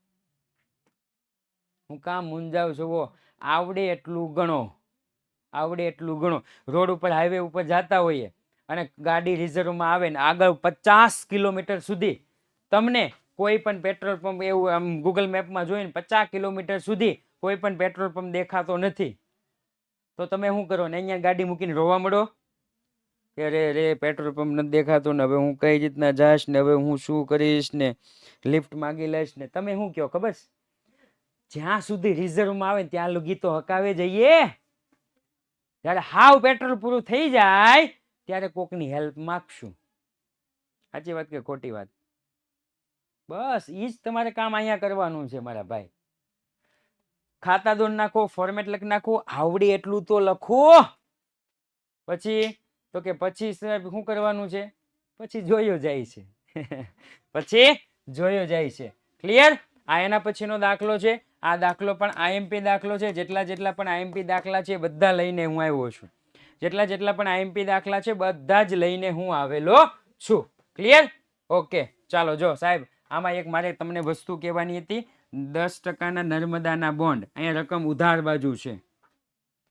હું કામ મૂંઝાવ છો? આવડે એટલું ગણો, આવડે એટલું ગણો. રોડ ઉપર હાઈવે ઉપર જતા હોઈએ અને ગાડી રિઝર્વમાં આવે ને આગળ 50 કિલોમીટર સુધી તમને કોઈ પણ પેટ્રોલ પંપ, એવું આમ ગૂગલ મેપમાં જોઈને 50 કિલોમીટર સુધી કોઈ પણ પેટ્રોલ પંપ દેખાતો નથી, તો તમે શું કરો ને અહીંયા ગાડી મૂકીને રોવા મળો કે રે રે પેટ્રોલ પંપ નથી દેખાતો ને હવે હું કઈ રીતના જાશ ને હવે હું શું કરીશ ને લિફ્ટ માગી લઈશ ને. તમે શું કહો ખબર? જ્યાં સુધી રિઝર્વમાં આવે ત્યાં લગી તો હકાવે જઈએ. જ્યારે હાવ પેટ્રોલ પૂરું થઈ જાય ત્યારે કોકની હેલ્પ માગશું. સાચી વાત કે ખોટી વાત? બસ ઈ જ તમારે કામ અહીંયા કરવાનું છે મારા ભાઈ. ખાતા દોડ નાખો, ફોર્મેટ લખી નાખો, આવડે એટલું તો લખો. પછી તો કે પછી શું કરવાનું છે? પછી જોયો જાય છે. પછી જોયો જાય છે. ક્લિયર? આ એના પછીનો દાખલો છે. આ દાખલો પણ આઈએમપી દાખલો છે. જેટલા પણ આઈએમપી દાખલા છે બધા લઈને હું આવ્યો છું. જેટલા પણ આઈએમપી દાખલા છે બધા જ લઈને હું આવેલો છું. ક્લિયર? ઓકે ચાલો. જો સાહેબ આમાં એક મારે તમને વસ્તુ કહેવાની હતી. 10% નર્મદાના બોન્ડ, અહીંયા રકમ ઉધાર બાજુ છે.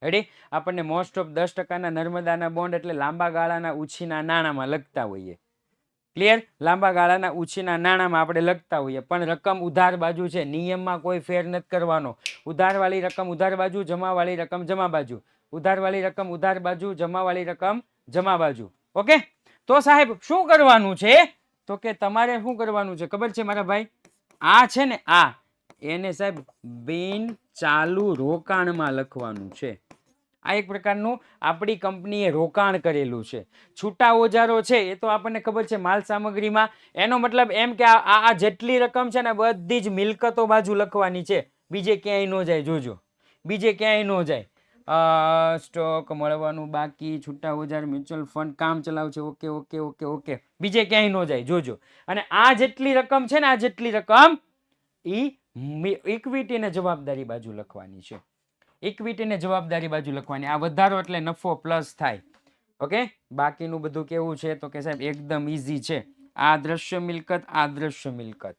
રેડી? આપણને મોસ્ટ ઓફ 10% નર્મદાના બોન્ડ એટલે લાંબા ગાળાના ઉછીના નાણાંમાં લખતા હોઈએ. ક્લિયર? લાંબા ગાળાના ઉછીના નાણાંમાં આપણે લખતા હોઈએ, પણ રકમ ઉધાર બાજુ છે. નિયમમાં કોઈ ફેર નથી કરવાનો. ઉધારવાળી રકમ ઉધાર બાજુ, જમાવાળી રકમ જમા બાજુ. ઉધારવાળી રકમ ઉધાર બાજુ, જમાવાળી રકમ જમા બાજુ. ઓકે? તો સાહેબ શું કરવાનું છે? તો કે તમારે શું કરવાનું છે ખબર છે મારા ભાઈ? આ છે ને આ, એને સાહેબ બિન ચાલુ રોકાણમાં લખવાનું છે. આ એક પ્રકારનું આપણી કંપનીએ રોકાણ કરેલું છે. છૂટા ઓજારો છે એ તો આપણને ખબર છે માલ સામગ્રીમાં. એનો મતલબ એમ કે આ જેટલી રકમ છે ને બધી જ મિલકતો બાજુ લખવાની છે, બીજે ક્યાંય ન જાય. જોજો બીજે ક્યાંય ન જાય. સ્ટોક મળવાનું બાકી, છૂટા ઓજાર, મ્યુચ્યુઅલ ફંડ, કામ ચલાવ છે. ઓકે ઓકે ઓકે ઓકે, બીજે ક્યાંય ન જાય. જોજો. અને આ જેટલી રકમ છે ને, આ જેટલી રકમ ઇક્વિટી ને જવાબદારી બાજુ લખવાની છે. ઇક્વિટી ને જવાબદારી બાજુ લખવાની. આ વધારો એટલે નફો પ્લસ થાય. ઓકે? બાકીનું બધું કેવું છે તો કે સાહેબ એકદમ ઈઝી છે. આ દ્રશ્ય મિલકત, આ દ્રશ્ય મિલકત.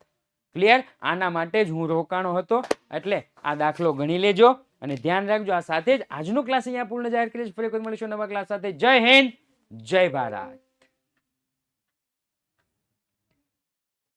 ક્લિયર? આના માટે જ હું રોકાણો હતો, એટલે આ દાખલો ગણી લેજો અને ધ્યાન રાખજો. આ સાથે જ આજનો ક્લાસ અહીંયા પૂર્ણ જાહેર કરીશ. ફરી વખત મળીશું નવા ક્લાસ સાથે. જય હિન્દ, જય ભારત.